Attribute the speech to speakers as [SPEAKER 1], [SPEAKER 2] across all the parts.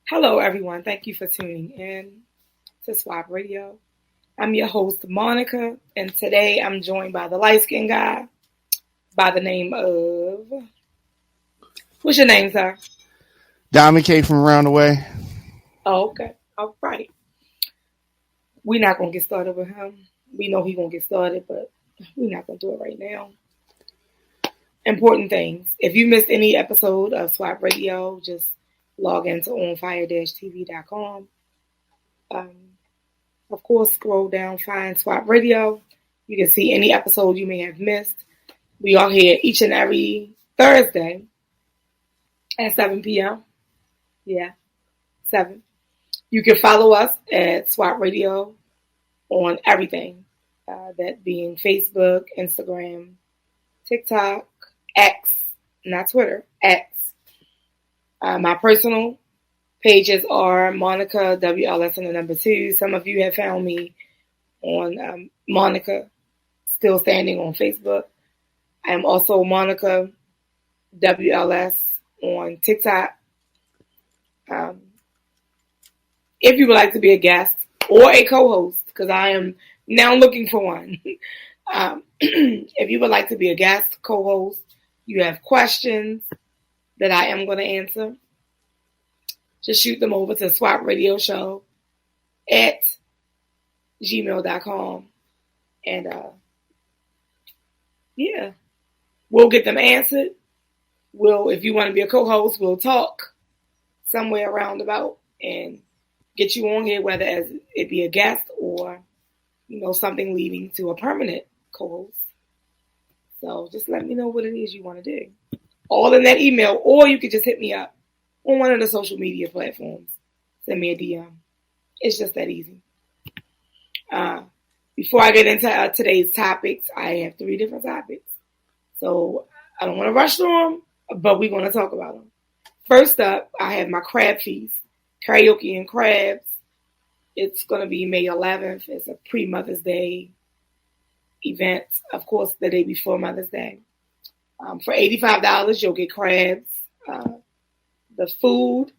[SPEAKER 1] Hello, everyone. Thank you for tuning in to Swap Radio. I'm your host, Monica, and today I'm joined by the light skinned guy by the name of. What's your name, sir?
[SPEAKER 2] Diamond K from around the way.
[SPEAKER 1] Oh, okay. All right. We're not going to get started with him. We know he's going to get started, but we're not going to do it right now. Important things. If you missed any episode of Swap Radio, just log into onfire-tv.com. Of course, scroll down, find Swap Radio. You can see any episode you may have missed. We are here each and every Thursday at 7 p.m. Yeah, 7. You can follow us at Swap Radio on everything. That being Facebook, Instagram, TikTok, X, not Twitter, X. My personal pages are Monica WLS and the number 2. Some of you have found me on Monica Still Standing on Facebook. I am also Monica WLS on TikTok. If you would like to be a guest or a co-host, because I am now looking for one. If you would like to be a guest, co-host, you have questions that I am going to answer, just shoot them over to swapradioshow@gmail.com. And yeah, we'll get them answered. If you want to be a co-host, we'll talk somewhere around about and get you on here, whether as it be a guest or, something leading to a permanent co-host. So just let me know what it is you want to do. All in that email, or you could just hit me up on one of the social media platforms. Send me a DM. It's just that easy. Before I get into today's topics, I have 3 different topics. So I don't want to rush through them, but we're going to talk about them. First up, I have my crab feast, karaoke and crabs. It's going to be May 11th. It's a pre-Mother's Day event, of course, the day before Mother's Day. For $85, you'll get crabs. The food,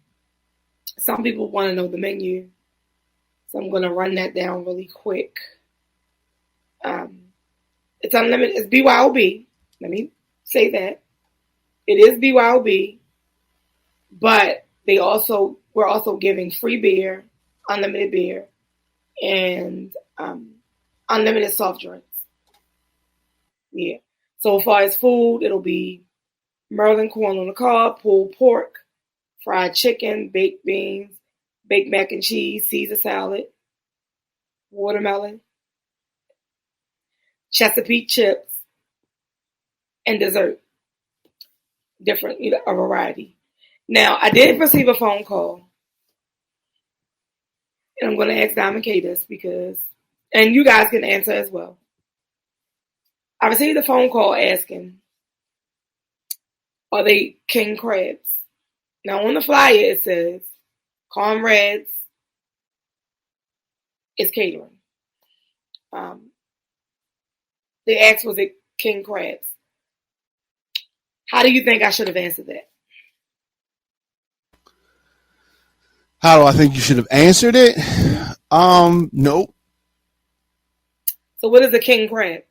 [SPEAKER 1] some people want to know the menu, so I'm going to run that down really quick. It's unlimited. It's BYOB. Let me say that. It is BYOB, but we're also giving free beer, unlimited beer, and unlimited soft drinks. Yeah. So far as food, it'll be Merlin corn on the cob, pulled pork, fried chicken, baked beans, baked mac and cheese, Caesar salad, watermelon, Chesapeake chips, and dessert. Different, a variety. Now, I did receive a phone call, and I'm going to ask Diamond K this and you guys can answer as well. I received a phone call asking, are they king crabs? Now, on the flyer, it says, Comrades is catering. They asked, was it king crabs? How do you think I should have answered that?
[SPEAKER 2] How do I think you should have answered it? Nope.
[SPEAKER 1] So what is a king crab?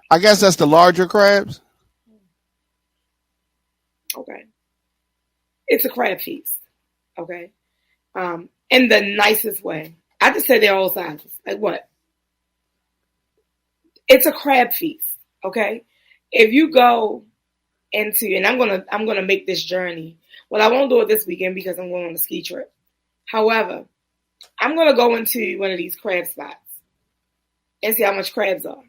[SPEAKER 2] I guess that's the larger crabs.
[SPEAKER 1] Okay. It's a crab feast. Okay. In the nicest way. I just said they're all sizes. Like what? It's a crab feast. Okay. If you go into, and I'm gonna make this journey. Well, I won't do it this weekend because I'm going on a ski trip. However, I'm gonna go into one of these crab spots and see how much crabs are.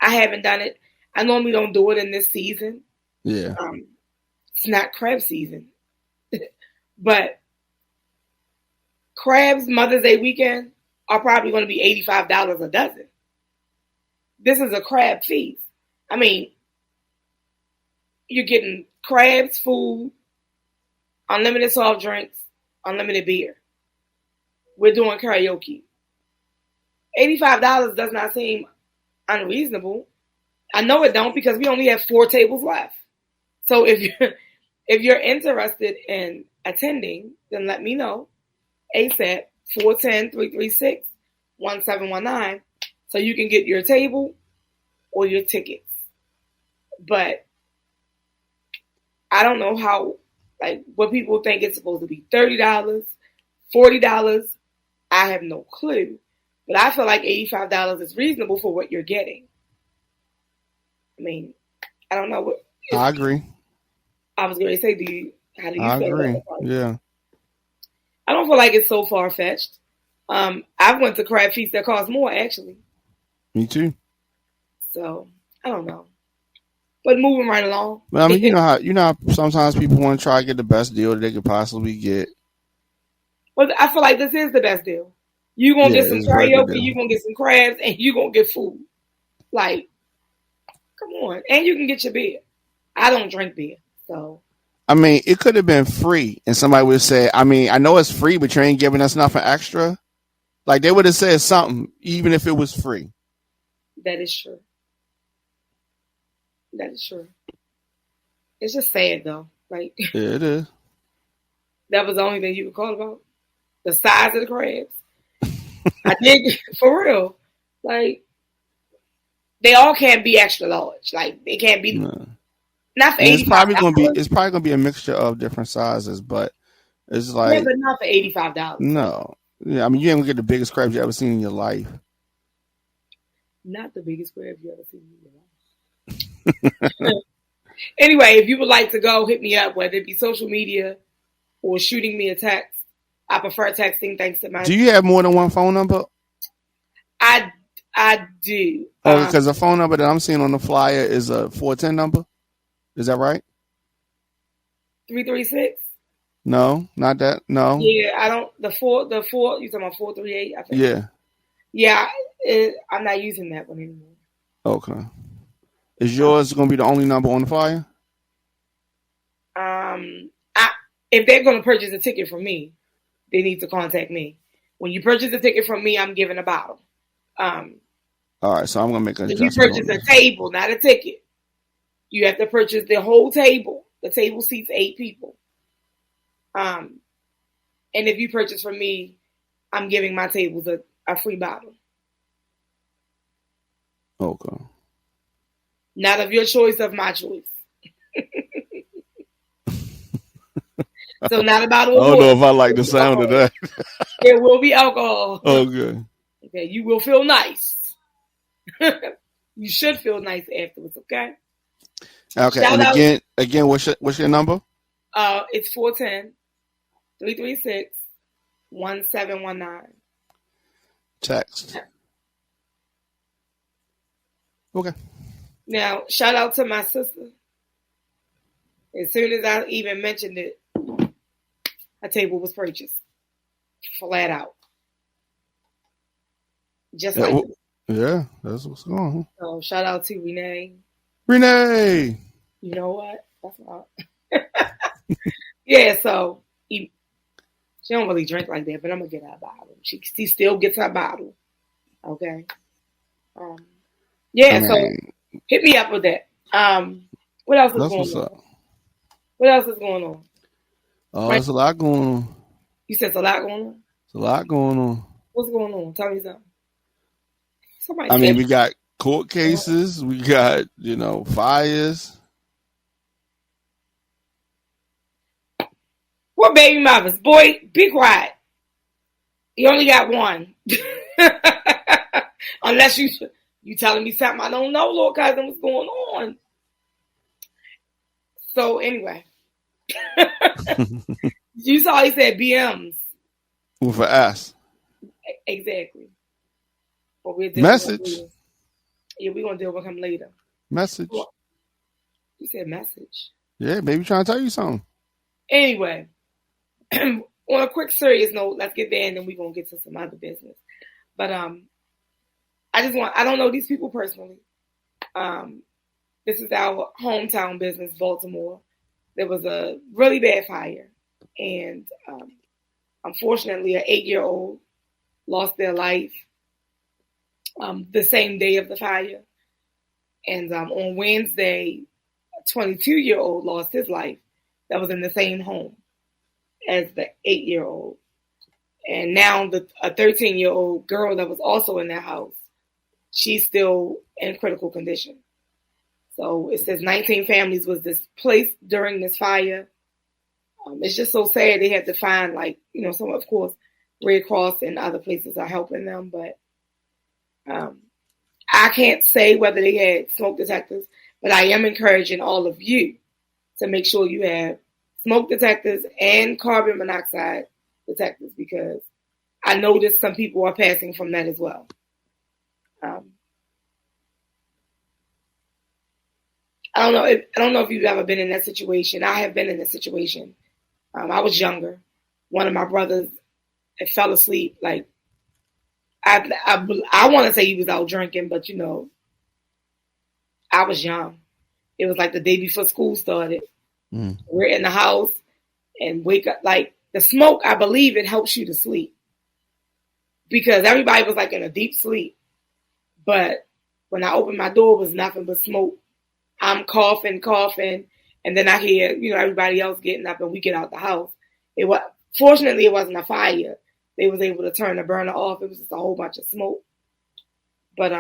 [SPEAKER 1] I haven't done it. I normally don't do it in this season.
[SPEAKER 2] Yeah.
[SPEAKER 1] It's not crab season. But crabs Mother's Day weekend are probably going to be $85 a dozen. This is a crab feast. I mean, you're getting crabs, food, unlimited soft drinks, unlimited beer. We're doing karaoke. $85 does not seem unreasonable. I know it don't because we only have 4 tables left. So if if you're interested in attending, then let me know ASAP 410-336-1719 so you can get your table or your tickets. But I don't know how, like, what people think it's supposed to be $30, $40. I have no clue. But I feel like $85 is reasonable for what you're getting. I mean, I don't know what.
[SPEAKER 2] I agree.
[SPEAKER 1] I was going to say, how do you feel
[SPEAKER 2] agree.
[SPEAKER 1] about it?
[SPEAKER 2] Yeah.
[SPEAKER 1] I don't feel like it's so far-fetched. I've went to crab feasts that cost more, actually.
[SPEAKER 2] Me too.
[SPEAKER 1] So, I don't know. But moving right along.
[SPEAKER 2] But I mean, you know how sometimes people want to try to get the best deal that they could possibly get.
[SPEAKER 1] Well, I feel like this is the best deal. You're going to get some karaoke, you're going to get some crabs, and you're going to get food. Like, come on. And you can get your beer. I don't drink beer, so.
[SPEAKER 2] I mean, it could have been free, and somebody would say, I mean, I know it's free, but you ain't giving us nothing extra. Like, they would have said something, even if it was free.
[SPEAKER 1] That is true. That is true. It's just sad, though. Like,
[SPEAKER 2] yeah, it is.
[SPEAKER 1] That was the only thing you could call about? The size of the crabs? I did, for real. Like, they all can't be extra large. Like, they can't be... No. Not for $85.
[SPEAKER 2] It's probably gonna be a mixture of different sizes, but it's like...
[SPEAKER 1] Yeah, but not for $85.
[SPEAKER 2] No. Yeah, I mean, you ain't gonna get the biggest crabs you ever seen in your life.
[SPEAKER 1] Not the biggest crabs you ever seen in your life. Anyway, if you would like to go, hit me up, whether it be social media or shooting me a text. I prefer texting thanks to my...
[SPEAKER 2] Do you have more than one phone number?
[SPEAKER 1] I do.
[SPEAKER 2] Oh, because the phone number that I'm seeing on the flyer is a 410 number? Is that right?
[SPEAKER 1] 336?
[SPEAKER 2] No, not that. No.
[SPEAKER 1] Yeah, I don't... The four, you talking about 438? I think.
[SPEAKER 2] Yeah.
[SPEAKER 1] Yeah, I'm not using that one anymore.
[SPEAKER 2] Okay. Is yours going to be the only number on the flyer?
[SPEAKER 1] If they're going to purchase a ticket from me, they need to contact me. When you purchase a ticket from me, I'm giving a bottle.
[SPEAKER 2] All right, so I'm going to make an
[SPEAKER 1] adjustment. If you purchase a table, not a ticket, you have to purchase the whole table. The table seats 8 people. And if you purchase from me, I'm giving my tables a free bottle.
[SPEAKER 2] Okay.
[SPEAKER 1] Not of your choice, of my choice. So not a bottle of
[SPEAKER 2] water. I don't know if I like the sound of that.
[SPEAKER 1] There will be alcohol.
[SPEAKER 2] Okay.
[SPEAKER 1] Okay, you will feel nice. You should feel nice afterwards, okay?
[SPEAKER 2] Okay, shout and again, what's your number?
[SPEAKER 1] It's 410-336-1719.
[SPEAKER 2] Text. Okay.
[SPEAKER 1] Now, shout out to my sister. As soon as I even mentioned it, a table was purchased. Flat out. Just like this.
[SPEAKER 2] Yeah, that's what's going on.
[SPEAKER 1] So, shout out to Renee.
[SPEAKER 2] Renee!
[SPEAKER 1] You know what? That's not. Yeah, so she don't really drink like that, but I'm going to get her a bottle. She still gets her bottle. Okay? Yeah, so hit me up with that. What else is going on? What else is going on?
[SPEAKER 2] Oh, there's a lot going on.
[SPEAKER 1] You said it's a lot going on?
[SPEAKER 2] It's a lot going on.
[SPEAKER 1] What's going on? Tell me something.
[SPEAKER 2] We got court cases. We got, fires.
[SPEAKER 1] What baby mothers? Boy, be quiet. You only got one. Unless you telling me something I don't know, Lord cousin, what's going on? So anyway. You saw he said BMs.
[SPEAKER 2] With an S.
[SPEAKER 1] Exactly. But
[SPEAKER 2] message.
[SPEAKER 1] Yeah, we're going to deal with him later.
[SPEAKER 2] Message.
[SPEAKER 1] You said message.
[SPEAKER 2] Yeah, baby trying to tell you something.
[SPEAKER 1] Anyway, on a quick serious note, let's get there and then we're going to get to some other business. But I don't know these people personally. This is our hometown business, Baltimore. There was a really bad fire. And unfortunately, an 8-year-old lost their life the same day of the fire. And on Wednesday, a 22-year-old lost his life that was in the same home as the 8-year-old. And now a 13-year-old girl that was also in that house, she's still in critical condition. So it says 19 families was displaced during this fire. It's just so sad they had to find, like, some, of course, Red Cross and other places are helping them. But I can't say whether they had smoke detectors, but I am encouraging all of you to make sure you have smoke detectors and carbon monoxide detectors, because I noticed some people are passing from that as well. I don't know if you've ever been in that situation. I have been in that situation. I was younger. One of my brothers fell asleep. Like, I want to say he was out drinking, but I was young. It was like the day before school started. We're in the house and wake up. Like, the smoke, I believe it helps you to sleep, because everybody was like in a deep sleep. But when I opened my door, it was nothing but smoke. I'm coughing, and then I hear, everybody else getting up, and we get out the house. Fortunately, it wasn't a fire. They was able to turn the burner off. It was just a whole bunch of smoke. But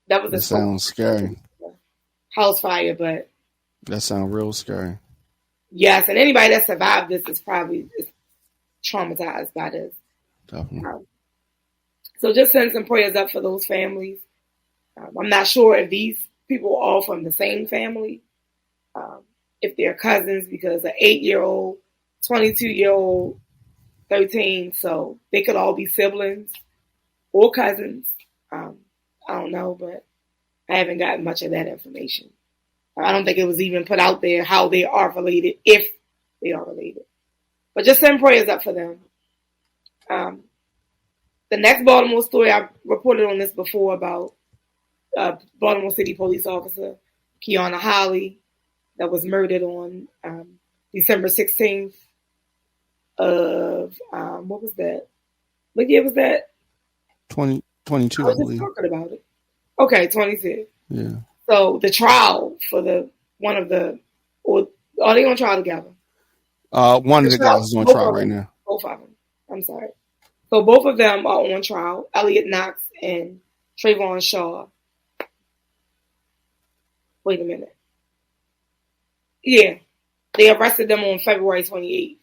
[SPEAKER 1] that was
[SPEAKER 2] That sounds scary.
[SPEAKER 1] House fire, but
[SPEAKER 2] that sounds real scary.
[SPEAKER 1] Yes, and anybody that survived this is probably traumatized by this.
[SPEAKER 2] Definitely.
[SPEAKER 1] So just send some prayers up for those families. I'm not sure if these people are all from the same family, if they're cousins, because an 8-year-old, 22-year-old, 13, so they could all be siblings or cousins. I don't know, but I haven't gotten much of that information. I don't think it was even put out there how they are related, if they are related. But just send prayers up for them. The next Baltimore story, I reported on this before, about Baltimore City police officer Kiana Holly that was murdered on December 16th of, what was that? What year was that?
[SPEAKER 2] 2022, I
[SPEAKER 1] was
[SPEAKER 2] believe.
[SPEAKER 1] Just talking about it. Okay, 22.
[SPEAKER 2] Yeah.
[SPEAKER 1] So the trial for are they on trial together?
[SPEAKER 2] One of the guys is on trial right now.
[SPEAKER 1] Both of them. I'm sorry. So both of them are on trial. Elliot Knox and Trayvon Shaw. Wait a minute. Yeah. They arrested them on February 28th.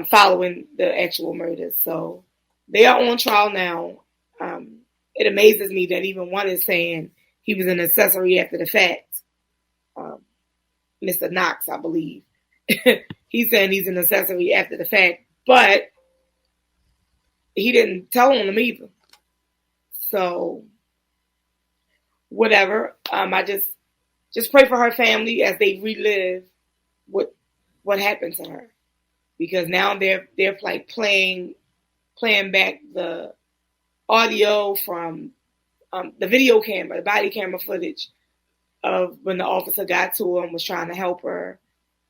[SPEAKER 1] Following the actual murders. So they are on trial now. It amazes me that even one is saying he was an accessory after the fact. Mr. Knox, I believe. He's saying he's an accessory after the fact, but he didn't tell on them either. So, whatever. I just pray for her family as they relive what happened to her, because now they're like playing back the audio from the video camera, the body camera footage of when the officer got to her and was trying to help her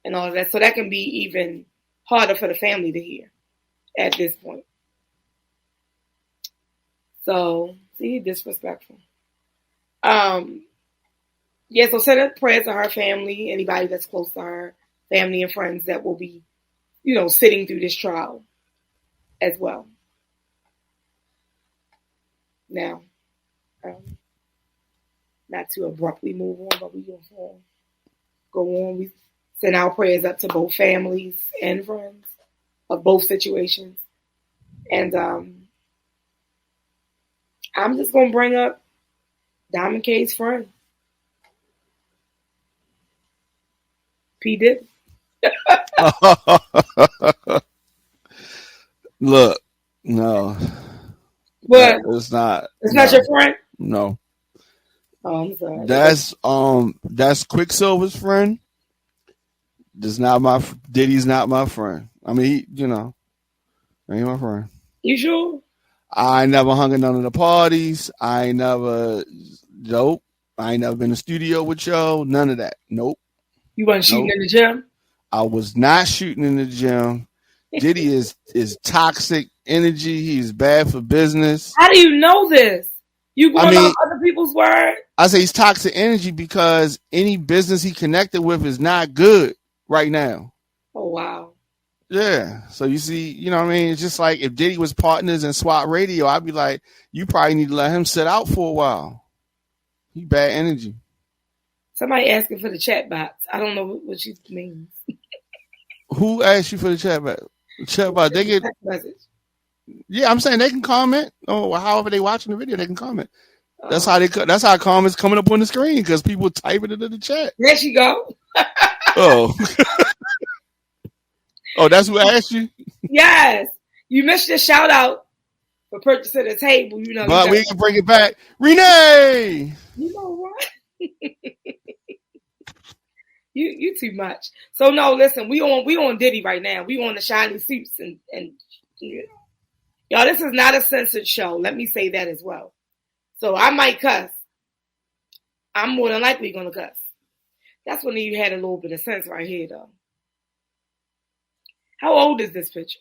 [SPEAKER 1] and all of that. So that can be even harder for the family to hear at this point. So, see, disrespectful. Yeah, so send up prayers to her family, anybody that's close to her, family and friends that will be, sitting through this trial as well. Now, not to abruptly move on, but we go on. We send our prayers up to both families and friends of both situations. And I'm just going to bring up Diamond K's friend, P. Diddy.
[SPEAKER 2] Look, no.
[SPEAKER 1] But
[SPEAKER 2] it's not.
[SPEAKER 1] It's not your friend?
[SPEAKER 2] No.
[SPEAKER 1] Oh, I'm sorry.
[SPEAKER 2] That's Quicksilver's friend. Diddy's not my friend. I mean, ain't my friend.
[SPEAKER 1] You sure?
[SPEAKER 2] I ain't never hung at none of the parties. I ain't never been in the studio with y'all. None of that. Nope.
[SPEAKER 1] You wasn't shooting in the gym?
[SPEAKER 2] I was not shooting in the gym. Diddy is toxic energy. He's bad for business.
[SPEAKER 1] How do you know this? You going off other people's word?
[SPEAKER 2] I say he's toxic energy because any business he connected with is not good right now.
[SPEAKER 1] Oh, wow.
[SPEAKER 2] Yeah. So you see, you know what I mean? It's just like if Diddy was partners in SWAT radio, I'd be like, you probably need to let him sit out for a while. He bad energy.
[SPEAKER 1] Somebody asking for the chat box. I don't know what she means.
[SPEAKER 2] Who asked you for the chat box? Chat box. They get message. Yeah, I'm saying they can comment. Oh, however they watching the video, they can comment. That's how That's how comments coming up on the screen because people typing it in the chat.
[SPEAKER 1] There she go.
[SPEAKER 2] Oh, oh, that's who asked you.
[SPEAKER 1] Yes, you missed your shout out for purchasing the table. You know,
[SPEAKER 2] but we can bring it back, Renee.
[SPEAKER 1] You know what? you too much. So no, listen, we on Diddy right now. We on the shiny suits and you know. Y'all, this is not a censored show. Let me say that as well. So I might cuss. I'm more than likely going to cuss. That's when you had a little bit of sense right here, though. How old is this picture?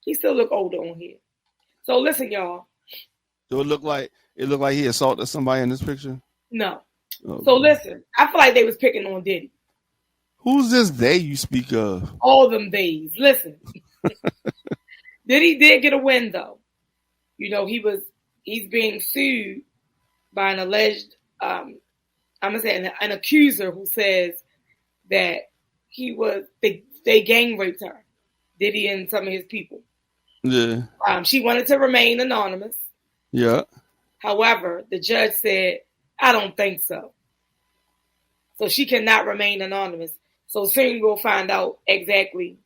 [SPEAKER 1] He still look older on here. So listen, y'all.
[SPEAKER 2] Do it look like he assaulted somebody in this picture?
[SPEAKER 1] No. Okay. So listen, I feel like they was picking on Diddy.
[SPEAKER 2] Who's this they you speak of?
[SPEAKER 1] All them days. Listen. Diddy did get a win, though. You know, he's being sued by an alleged, I'm going to say an accuser who says that they gang raped her, Diddy and some of his people.
[SPEAKER 2] Yeah.
[SPEAKER 1] She wanted to remain anonymous.
[SPEAKER 2] Yeah.
[SPEAKER 1] However, the judge said, I don't think so. So she cannot remain anonymous. So soon we'll find out exactly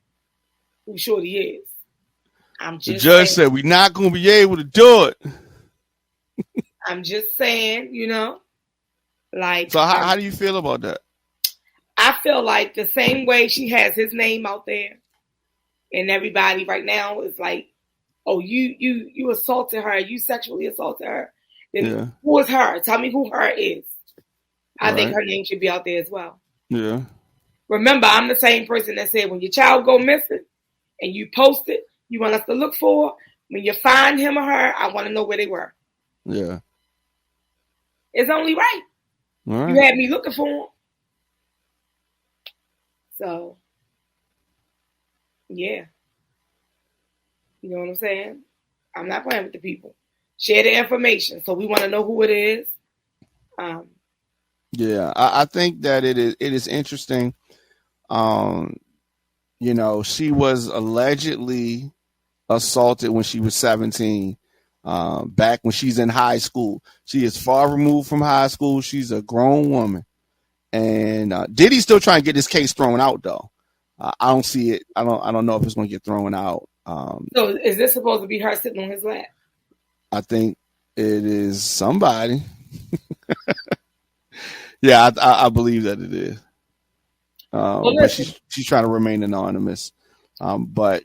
[SPEAKER 1] who Shorty is.
[SPEAKER 2] The judge said we're not going to be able to do it.
[SPEAKER 1] I'm just saying, you know, like.
[SPEAKER 2] So how do you feel about that?
[SPEAKER 1] I feel like the same way she has his name out there, and everybody right now is like, "Oh, you assaulted her, you sexually assaulted her." Then yeah. Who is her? Tell me who her is. I think her name should be out there as well.
[SPEAKER 2] Yeah.
[SPEAKER 1] Remember, I'm the same person that said when your child go missing and you post it, you want us to look for. When you find him or her, I want to know where they were.
[SPEAKER 2] Yeah.
[SPEAKER 1] It's only right. All right. You had me looking for him. So, yeah. You know what I'm saying? I'm not playing with the people. Share the information. So we want to know who it is.
[SPEAKER 2] Yeah, I think that it is interesting. You know, she was allegedly assaulted when she was 17. Back when she's in high school. She is far removed from high school. She's a grown woman. And Diddy's still trying to get this case thrown out, though. I don't see it. I don't know if it's going to get thrown out.
[SPEAKER 1] So is this supposed to be her sitting on his lap?
[SPEAKER 2] I think it is somebody. Yeah, I believe that it is. But she's trying to remain anonymous. But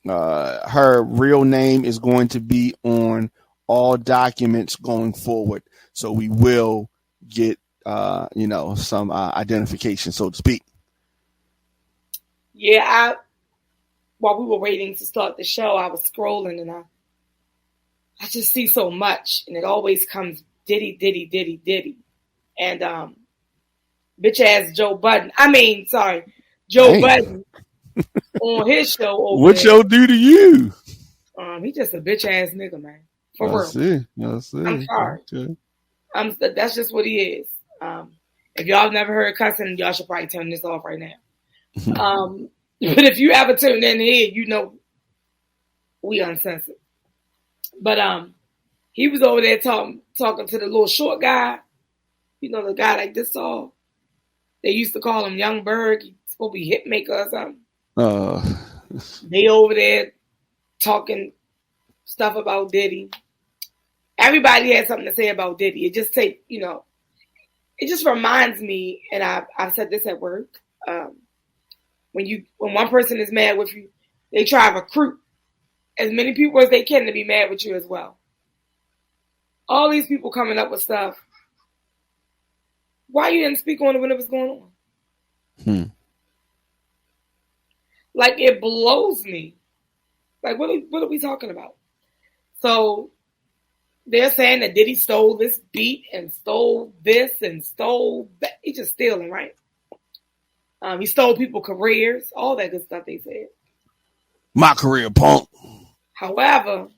[SPEAKER 2] her real name is going to be on all documents going forward. So we will get, some identification, so to speak.
[SPEAKER 1] Yeah, while we were waiting to start the show, I was scrolling and I just see so much, and it always comes Diddy, Diddy, Diddy, Diddy. And bitch ass Joe Budden. Joe Budden on his show.
[SPEAKER 2] What show do to you?
[SPEAKER 1] He just a bitch ass nigga, man. For real.
[SPEAKER 2] I see.
[SPEAKER 1] I'm sorry.
[SPEAKER 2] Okay.
[SPEAKER 1] That's just what he is. If y'all have never heard cussing, y'all should probably turn this off right now. But if you ever tune in here, you know we uncensored. But he was over there talking to the little short guy. You know, the guy like this tall. They used to call him Young Berg. He's supposed to be hit maker or something. They over there talking stuff about Diddy. Everybody had something to say about Diddy. It just it just reminds me, and I've said this at work. When one person is mad with you, they try to recruit as many people as they can to be mad with you as well. All these people coming up with stuff. Why you didn't speak on it when it was going on? Like, it blows me. Like, what are we talking about? So they're saying that Diddy stole this beat and stole this and stole that. He's just stealing, right? He stole people's careers, all that good stuff they said.
[SPEAKER 2] My career, punk.
[SPEAKER 1] However,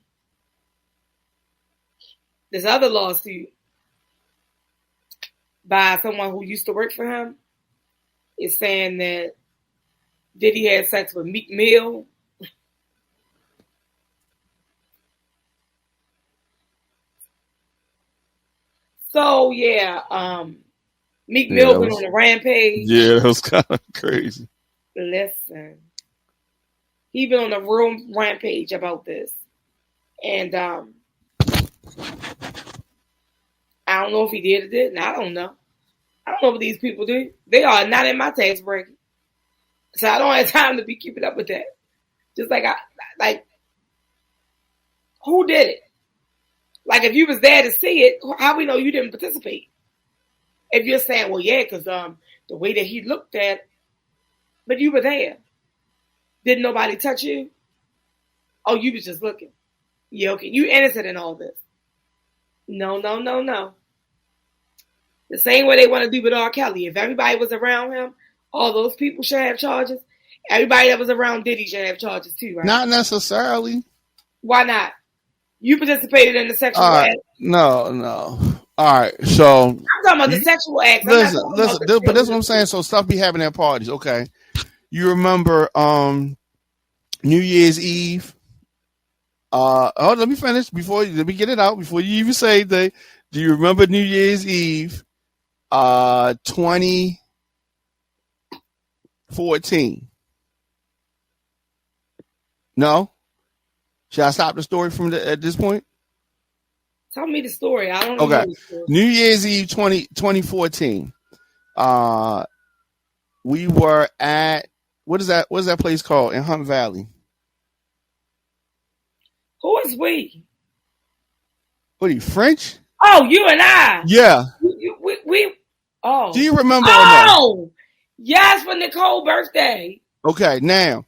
[SPEAKER 1] this other lawsuit by someone who used to work for him is saying that Diddy had sex with Meek Mill. So yeah, Meek Mill went on a rampage.
[SPEAKER 2] Yeah, that was kind of crazy.
[SPEAKER 1] Listen, he been on a real rampage about this, and I don't know if he did or didn't. I don't know. I don't know what these people do. They are not in my tax bracket, so I don't have time to be keeping up with that. Just like who did it? Like, if you was there to see it, how we know you didn't participate? If you're saying, well, yeah, because the way that he looked at, but you were there. Didn't nobody touch you? Oh, you was just looking. Yeah, okay. You innocent in all this. No. The same way they want to do with R. Kelly. If everybody was around him, all those people should have charges. Everybody that was around Diddy should have charges too, right?
[SPEAKER 2] Not necessarily.
[SPEAKER 1] Why not? You participated in the sexual act.
[SPEAKER 2] No. All right, so
[SPEAKER 1] I'm talking about the sexual act.
[SPEAKER 2] Listen, but that's what I'm saying. So stuff be happening at parties, okay? You remember New Year's Eve? Let me finish let me get it out before you even say that. Do you remember New Year's Eve 2014? No? Should I stop the story at this point?
[SPEAKER 1] Tell me the story. I don't know.
[SPEAKER 2] Okay. New Year's Eve 2014. We were at what is that place called in Hunt Valley?
[SPEAKER 1] Who is we?
[SPEAKER 2] What are you, French?
[SPEAKER 1] Oh, you and I.
[SPEAKER 2] Yeah.
[SPEAKER 1] We oh.
[SPEAKER 2] Do you remember?
[SPEAKER 1] Oh, yes, for Nicole's birthday.
[SPEAKER 2] Okay, now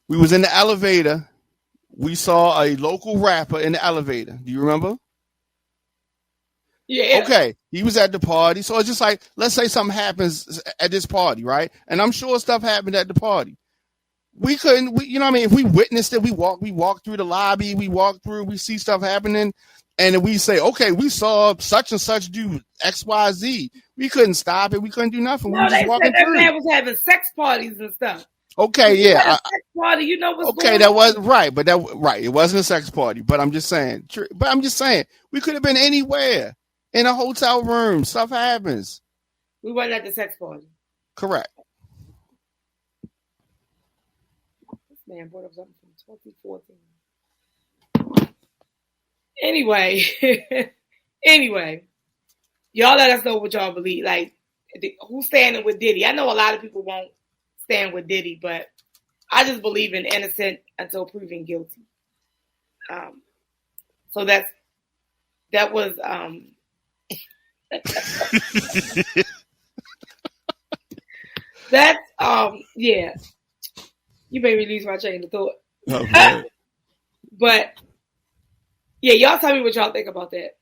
[SPEAKER 2] we was in the elevator. We saw a local rapper in the elevator. Do you remember?
[SPEAKER 1] Yeah.
[SPEAKER 2] Okay. He was at the party. So it's just like, let's say something happens at this party, right? And I'm sure stuff happened at the party. You know what I mean? If we witnessed it, we walk through the lobby, we see stuff happening, and we say, okay, we saw such and such do XYZ. We couldn't stop it. We couldn't do nothing.
[SPEAKER 1] No, we were just walking through. That man was having sex parties and stuff.
[SPEAKER 2] Okay, yeah.
[SPEAKER 1] Sex party, you know what's
[SPEAKER 2] okay,
[SPEAKER 1] going
[SPEAKER 2] that
[SPEAKER 1] on?
[SPEAKER 2] was right, but it wasn't a sex party. But I'm just saying, we could have been anywhere in a hotel room. Stuff happens.
[SPEAKER 1] We wasn't at the sex party.
[SPEAKER 2] Correct.
[SPEAKER 1] This man brought up something from 2014. Anyway, y'all let us know what y'all believe. Like, who's standing with Diddy? I know a lot of people won't stand with Diddy, but I just believe in innocent until proven guilty. So that was that's yeah. You made me lose my train of thought.
[SPEAKER 2] Okay.
[SPEAKER 1] But yeah, y'all tell me what y'all think about that.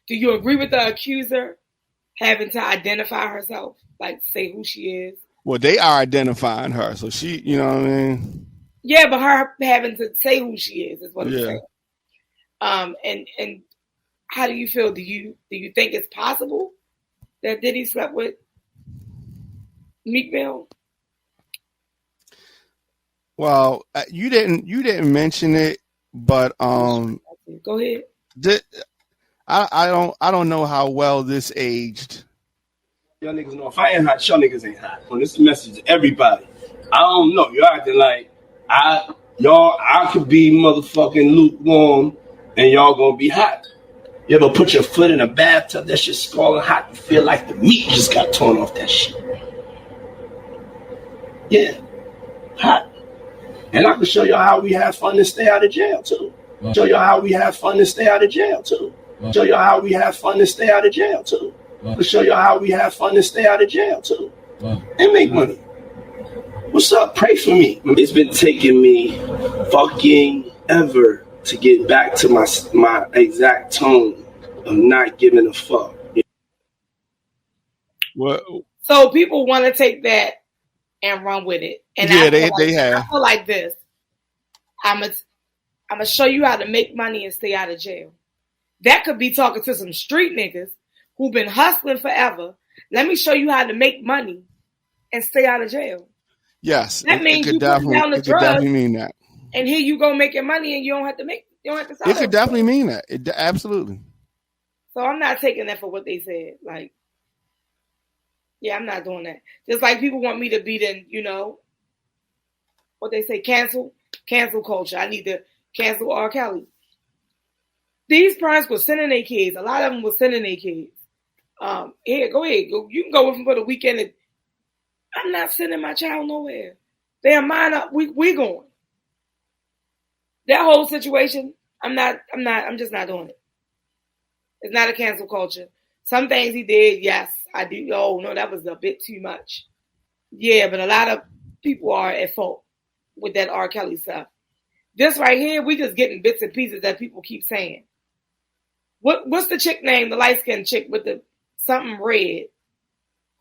[SPEAKER 1] Do you agree with the accuser having to identify herself, like say who she is?
[SPEAKER 2] Well, they are identifying her, so she, you know what I mean?
[SPEAKER 1] Yeah, but her having to say who she is what I'm saying. And how do you feel? Do you think it's possible that Diddy slept with Meek Mill?
[SPEAKER 2] Well, you didn't mention it, but
[SPEAKER 1] go ahead.
[SPEAKER 2] I don't know how well this aged.
[SPEAKER 3] Y'all niggas know if I ain't hot, y'all niggas ain't hot. Well, this is a message to everybody. I don't know. You're acting like I could be motherfucking lukewarm and y'all gonna be hot. You ever put your foot in a bathtub, that shit's scalding hot, you feel like the meat just got torn off that shit. Yeah. Hot. And I can show y'all how we have fun and stay out of jail too. Show y'all how we have fun and stay out of jail too. Show y'all how we have fun and stay out of jail too. To show y'all how we have fun and stay out of jail too. And make money. What's up? Pray for me. It's been taking me fucking ever to get back to my exact tone of not giving a fuck.
[SPEAKER 2] What?
[SPEAKER 1] So people want to take that and run with it. And
[SPEAKER 2] yeah, they have.
[SPEAKER 1] I feel like this. I'm gonna show you how to make money and stay out of jail. That could be talking to some street niggas who've been hustling forever. Let me show you how to make money and stay out of jail.
[SPEAKER 2] Yes,
[SPEAKER 1] that means you put down the drugs.
[SPEAKER 2] Could definitely mean that.
[SPEAKER 1] And here you go making money, and you don't have to sell
[SPEAKER 2] it. Could definitely mean that. Absolutely.
[SPEAKER 1] So I'm not taking that for what they said. Like, yeah, I'm not doing that. Just like people want me to be the, what they say, cancel culture. I need to cancel R. Kelly. These parents were sending their kids. A lot of them were sending their kids. Here, go ahead. You can go with them for the weekend. And I'm not sending my child nowhere. They're mine up. We going. That whole situation, I'm just not doing it. It's not a cancel culture. Some things he did, yes, I do. Oh, no, that was a bit too much. Yeah, but a lot of people are at fault with that R. Kelly stuff. This right here, we just getting bits and pieces that people keep saying. What's the chick name, the light-skinned chick with the something red,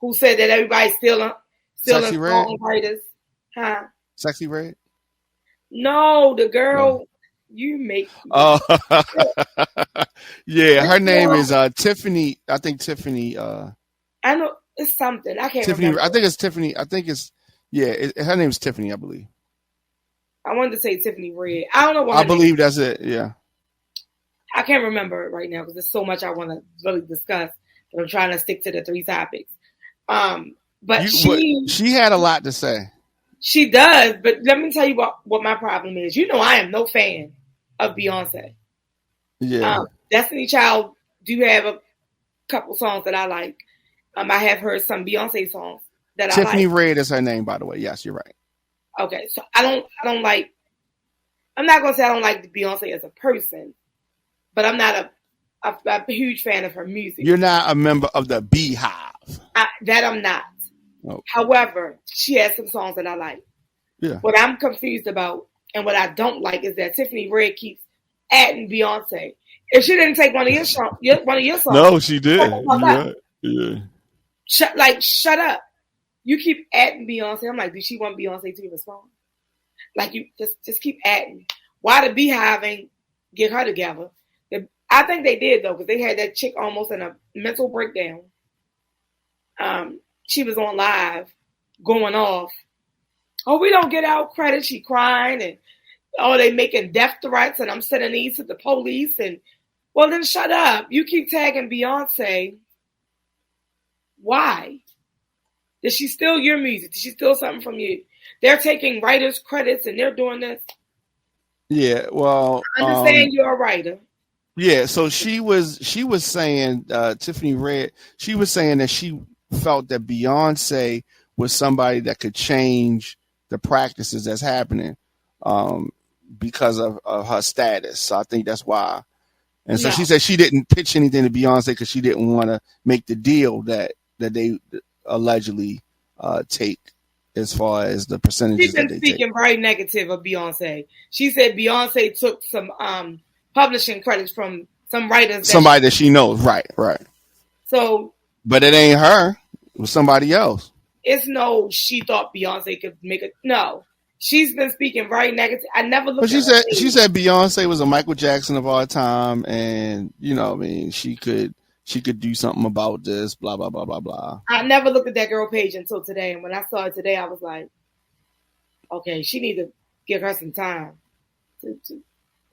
[SPEAKER 1] who said that everybody's still in writers? Huh?
[SPEAKER 2] Sexy Red?
[SPEAKER 1] No, the girl you make.
[SPEAKER 2] Oh, yeah, her name is Tiffany. I think Tiffany.
[SPEAKER 1] I know it's something. I can't
[SPEAKER 2] Tiffany.
[SPEAKER 1] remember.
[SPEAKER 2] I think it's Tiffany. I think it's her name is Tiffany. I believe.
[SPEAKER 1] I wanted to say Tiffany Red. I don't know what.
[SPEAKER 2] I believe that's it. Yeah.
[SPEAKER 1] I can't remember it right now because there's so much I want to really discuss. But I'm trying to stick to the 3 topics. But she had
[SPEAKER 2] a lot to say.
[SPEAKER 1] She does, but let me tell you what my problem is. I am no fan of Beyonce.
[SPEAKER 2] Yeah.
[SPEAKER 1] Destiny Child do have a couple songs that I like. I have heard some Beyonce songs that I like.
[SPEAKER 2] Tiffany Red is her name, by the way. Yes, you're right.
[SPEAKER 1] Okay, so I don't like. I'm not gonna say I don't like Beyonce as a person, but I'm not a huge fan of her music.
[SPEAKER 2] You're not a member of the Beehive.
[SPEAKER 1] That I'm not.
[SPEAKER 2] Okay.
[SPEAKER 1] However, she has some songs that I like.
[SPEAKER 2] Yeah.
[SPEAKER 1] What I'm confused about and what I don't like is that Tiffany Red keeps adding Beyonce. If she didn't take one of your songs,
[SPEAKER 2] no, she did. Right. Yeah.
[SPEAKER 1] Shut up. You keep adding Beyonce. I'm like, did she want Beyonce to respond? Like, you just keep adding. Why the Beehive ain't get her together? I think they did though, because they had that chick almost in a mental breakdown. She was on live going off. Oh, we don't get out credit. She crying and they making death threats and I'm sending these to the police and well then shut up. You keep tagging Beyonce. Why? Did she steal your music? Did she steal something from you? They're taking writers' credits and they're doing this.
[SPEAKER 2] Yeah, well,
[SPEAKER 1] I understand you're a writer.
[SPEAKER 2] Yeah, so she was saying, Tiffany Red, she was saying that she felt that Beyonce was somebody that could change the practices that's happening because of her status. So I think that's why. And so she said she didn't pitch anything to Beyonce because she didn't want to make the deal that they allegedly take as far as the percentages.
[SPEAKER 1] She's been speaking very negative of Beyonce. She said Beyonce took some publishing credits from some writers.
[SPEAKER 2] Somebody that she knows. Right.
[SPEAKER 1] So.
[SPEAKER 2] But it ain't her. It was somebody else.
[SPEAKER 1] It's she thought Beyonce could make it. No. She's been speaking very negative. I never looked
[SPEAKER 2] at her. She said Beyonce was a Michael Jackson of our time and, she could do something about this, blah, blah, blah, blah, blah.
[SPEAKER 1] I never looked at that girl page until today. And when I saw it today, I was like, okay, she need to give her some time.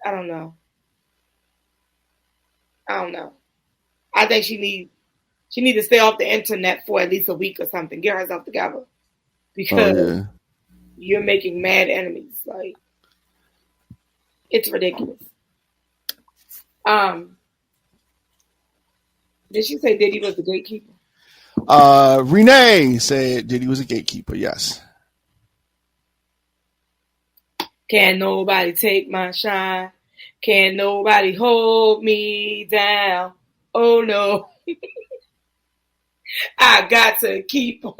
[SPEAKER 1] I don't know. I think she need to stay off the internet for at least a week or something. Get herself together. Because you're making mad enemies. Like, it's ridiculous. Did she say Diddy was the gatekeeper?
[SPEAKER 2] Renee said Diddy was a gatekeeper, yes.
[SPEAKER 1] Can't nobody take my shine. Can't nobody hold me down. Oh, no. I got to keep on.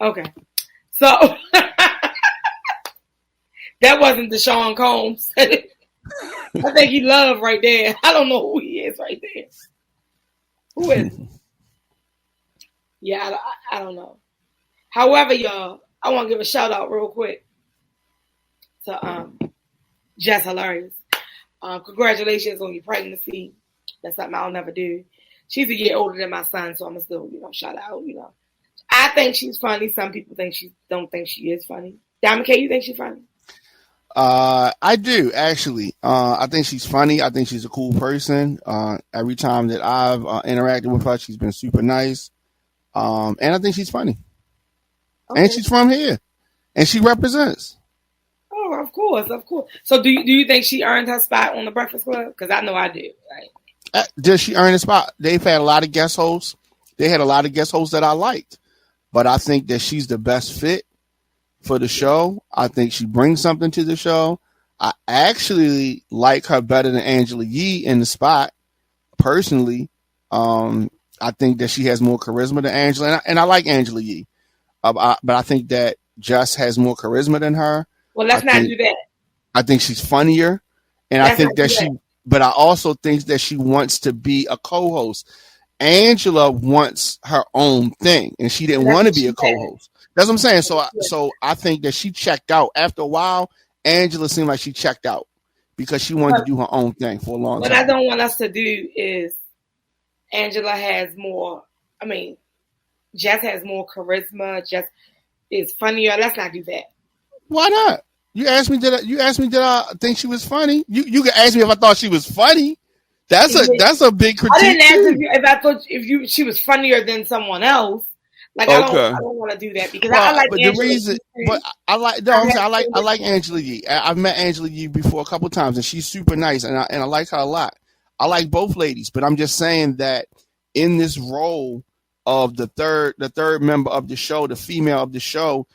[SPEAKER 1] Okay. So, that wasn't Deshaun Combs. I think he love right there. I don't know who he is right there. Who is he? Yeah, I don't know. However, y'all, I want to give a shout out real quick to Jess Hilarious. Congratulations on your pregnancy. That's something I'll never do. She's a year older than my son, so I'm gonna still, shout out. I think she's funny. Some people don't think she is funny. Diamond K, you think she's funny?
[SPEAKER 2] I do actually. I think she's funny. I think she's a cool person. Every time that I've interacted with her, she's been super nice. And I think she's funny. Okay. And she's from here, and she represents.
[SPEAKER 1] Oh, of course. So, do you think she earned her spot on the Breakfast Club? Because I know I do. Right?
[SPEAKER 2] Does she earn a spot? They've had a lot of guest hosts. They had a lot of guest hosts that I liked, but I think that she's the best fit for the show. I think she brings something to the show. I actually like her better than Angela Yee in the spot. Personally, I think that she has more charisma than Angela, and I like Angela Yee, but I think that Jess has more charisma than her.
[SPEAKER 1] Well, let's not do that.
[SPEAKER 2] I think she's funnier, and I think that but I also think that she wants to be a co-host. Angela wants her own thing, and she didn't want to be a co-host. That's what I'm saying. So I think that she checked out. After a while, Angela seemed like she checked out because she wanted to do her own thing for a long time.
[SPEAKER 1] What I don't want us to do is Angela has more, Jess has more charisma. Jess is funnier. Let's not do that.
[SPEAKER 2] Why not? You asked me did I think she was funny? You can ask me if I thought she was funny. That's a big critique.
[SPEAKER 1] I didn't ask if I thought she was funnier than someone else. Like I don't want to do that because I like. But Angela I like Angela Yee.
[SPEAKER 2] I've met Angela Yee before a couple of times, and she's super nice, and I like her a lot. I like both ladies, but I'm just saying that in this role of the third member of the show, the female of the show,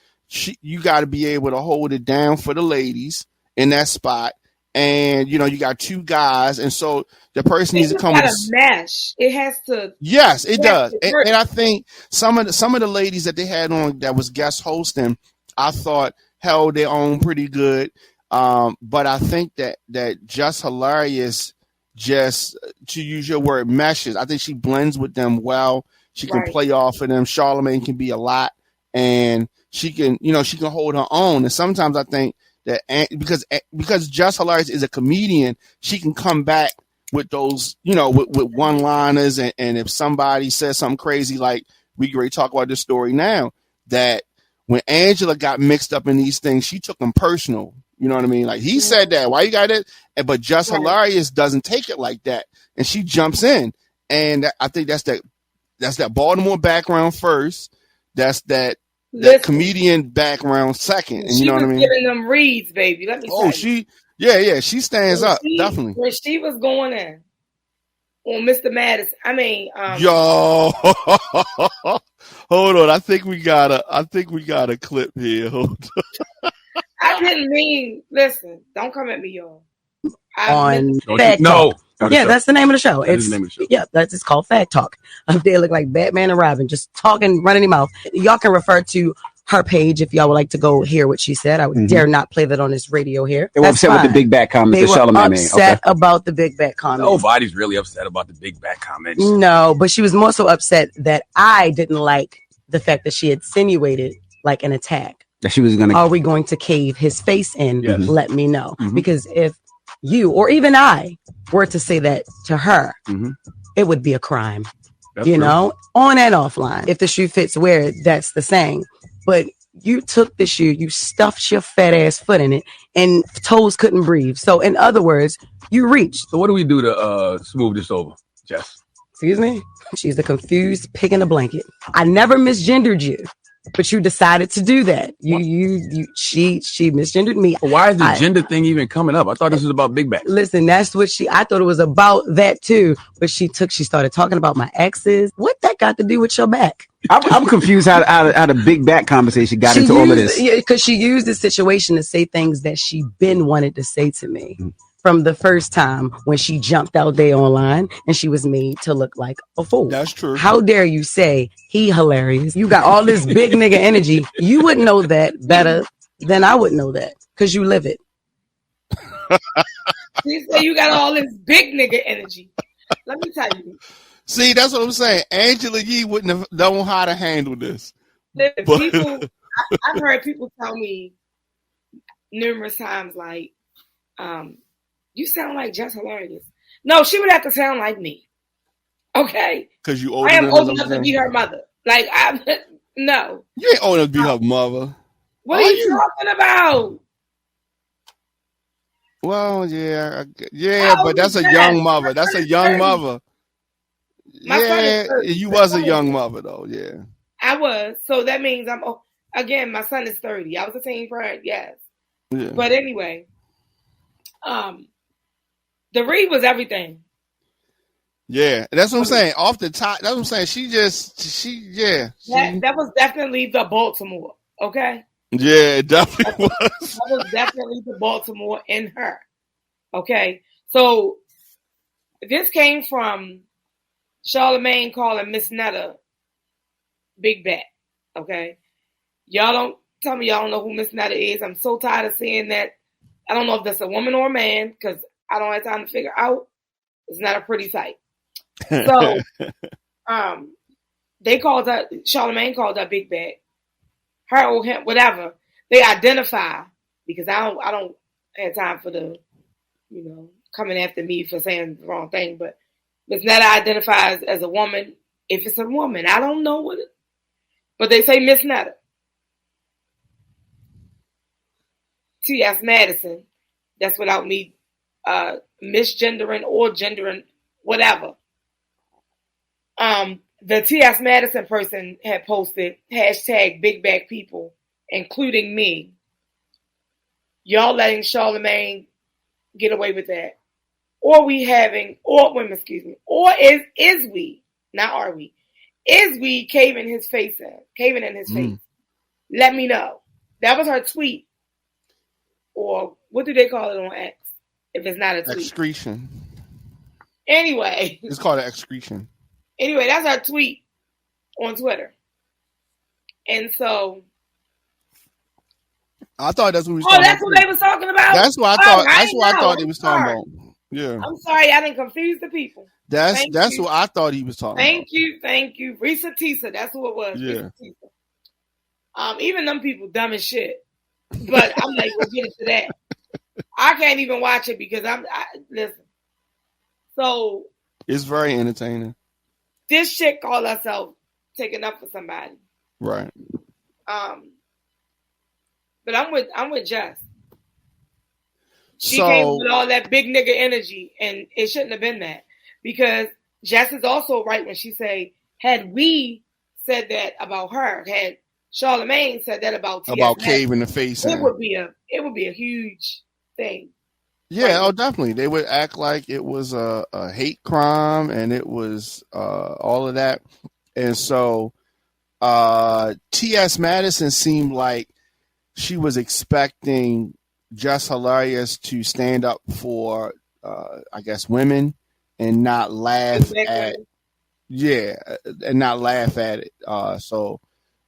[SPEAKER 2] you got to be able to hold it down for the ladies in that spot. And you got two guys, and so the person needs to come with a mesh.
[SPEAKER 1] It has to.
[SPEAKER 2] Yes, it does. And I think some of the ladies that they had on that was guest hosting, I thought held their own pretty good. But I think that Just Hilarious, just to use your word, meshes. I think she blends with them well. She can play off of them. Charlamagne can be a lot, and she can hold her own. And sometimes I think that because Jess Hilarious is a comedian, she can come back with those, with one-liners, and if somebody says something crazy, like we already talk about this story now, that when Angela got mixed up in these things, she took them personal. You know what I mean? Like, he said that, why you got it? But Jess Hilarious doesn't take it like that, and she jumps in. And I think that's that Baltimore background first. That's that comedian background second, and you know what I mean.
[SPEAKER 1] Giving them reads, baby. Let me.
[SPEAKER 2] She stands up definitely.
[SPEAKER 1] When she was going in on Mr. Madison,
[SPEAKER 2] yo, hold on. I think we got a clip here. Hold on.
[SPEAKER 1] I didn't mean. Listen, don't come at me, y'all.
[SPEAKER 4] On Fact Talk. Yeah, that's the name of the show. It's called Fact Talk. They look like Batman and Robin, just talking, running their mouth. Y'all can refer to her page if y'all would like to go hear what she said. I would dare not play that on this radio here.
[SPEAKER 5] They were upset with the big back comments.
[SPEAKER 4] They were upset about the big back comments.
[SPEAKER 5] Nobody's really upset about the big back comments.
[SPEAKER 4] No, but she was more so upset that I didn't like the fact that she insinuated like an attack.
[SPEAKER 5] That she was
[SPEAKER 4] Are we going to cave his face in? Yes. Let me know. Because if you or even I were to say that to her, it would be a crime. That's true. On and offline. If the shoe fits, wear it. That's the saying. But you took the shoe, you stuffed your fat ass foot in it, and toes couldn't breathe. So, in other words, you reached.
[SPEAKER 5] So, what do we do to smooth this over, Jess?
[SPEAKER 4] Excuse me? She's the confused pig in a blanket. I never misgendered you. But you decided to do that. She misgendered me.
[SPEAKER 5] Why is the gender thing even coming up? I thought this was about big back.
[SPEAKER 4] Listen, that's what I thought it was about that too. But she started talking about my exes. What that got to do with your back?
[SPEAKER 5] I'm confused how the big back conversation got into all of this.
[SPEAKER 4] Yeah, because she used the situation to say things that she been wanted to say to me. From the first time when she jumped out there online and she was made to look like a fool.
[SPEAKER 2] That's true.
[SPEAKER 4] How dare you say he hilarious? You got all this big nigga energy. You would know that better than I would know that because you live it.
[SPEAKER 1] She said you got all this big nigga energy. Let me tell you.
[SPEAKER 2] See, that's what I'm saying. Angela Yee wouldn't have known how to handle this.
[SPEAKER 1] I've heard people tell me numerous times, like, you sound like Jess hilarious. No, she would have to sound like me. Okay.
[SPEAKER 2] Because you older.
[SPEAKER 1] I am old enough to be her mother. Like, no.
[SPEAKER 2] You ain't old enough to be her mother.
[SPEAKER 1] What are you talking about?
[SPEAKER 2] Well, yeah, but that's a young mother. That's a young mother. Yeah, you was a young mother though. Yeah,
[SPEAKER 1] I was. So that means again. My son is 30. I was a teen parent. Yes. Yeah. But anyway, the read was everything.
[SPEAKER 2] Yeah, that's what I'm saying. Off the top, that's what I'm saying.
[SPEAKER 1] That was definitely the Baltimore. Okay.
[SPEAKER 2] Yeah, it definitely was.
[SPEAKER 1] That was definitely the Baltimore in her. Okay. So this came from Charlamagne calling Miss Netta Big Bat. Okay. Y'all don't tell me y'all don't know who Miss Netta is. I'm so tired of seeing that. I don't know if that's a woman or a man because I don't have time to figure out. It's not a pretty sight. So they called her, Charlamagne called her Big Bat. Her or him, whatever. They identify because I don't have time for the, coming after me for saying the wrong thing. But Miss Netta identifies as a woman. If it's a woman, I don't know what it. But they say Miss Netta. T.S. Madison. That's without me misgendering or gendering, whatever. The T.S. Madison person had posted hashtag Big Back People, including me. Y'all letting Charlamagne get away with that. Or is we, not are we, is we caving in his face? Let me know. That was her tweet. Or what do they call it on X? If it's not a tweet.
[SPEAKER 2] Excretion.
[SPEAKER 1] Anyway.
[SPEAKER 2] It's called an excretion.
[SPEAKER 1] Anyway, that's her tweet on Twitter. And so
[SPEAKER 2] I thought that's what we was talking about.
[SPEAKER 1] Oh, that's what they was talking about?
[SPEAKER 2] That's what I thought. That's what I thought he was talking about. Yeah.
[SPEAKER 1] I'm sorry, I didn't confuse the people.
[SPEAKER 2] That's what I thought he was talking about.
[SPEAKER 1] Thank you. Risa Tisa, that's who it was.
[SPEAKER 2] Yeah.
[SPEAKER 1] Even them people dumb as shit. But I'm not even getting to that. I can't even watch it because listen. So
[SPEAKER 2] it's very entertaining.
[SPEAKER 1] This chick called herself taking up for somebody.
[SPEAKER 2] Right.
[SPEAKER 1] But I'm with Jess. She came with all that big nigga energy, and it shouldn't have been that. Because Jess is also right when she say, had we said that about her, had Charlamagne said that about T.S.
[SPEAKER 2] About cave in the face,
[SPEAKER 1] it would be a huge thing.
[SPEAKER 2] Yeah, oh, definitely. They would act like it was a hate crime, and it was all of that. And so T.S. Madison seemed like she was expecting Jess Hilarious to stand up for, I guess, women and not laugh at it. So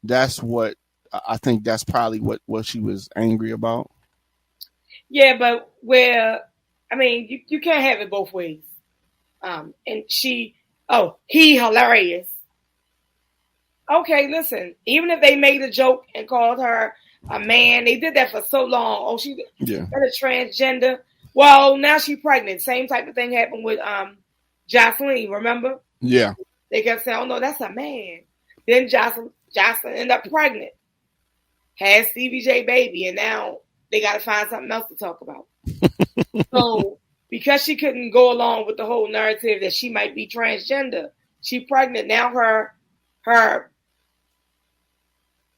[SPEAKER 2] that's what I think. That's probably what she was angry about.
[SPEAKER 1] Yeah, but you can't have it both ways. And he hilarious. Okay, listen, even if they made a joke and called her a man, they did that for so long. Oh, she's a transgender. Well, now she's pregnant. Same type of thing happened with Jocelyn, remember?
[SPEAKER 2] Yeah.
[SPEAKER 1] They kept saying, oh no, that's a man. Then Jocelyn ended up pregnant. Had Stevie J baby, and now they got to find something else to talk about. So, because she couldn't go along with the whole narrative that she might be transgender, she pregnant. Now her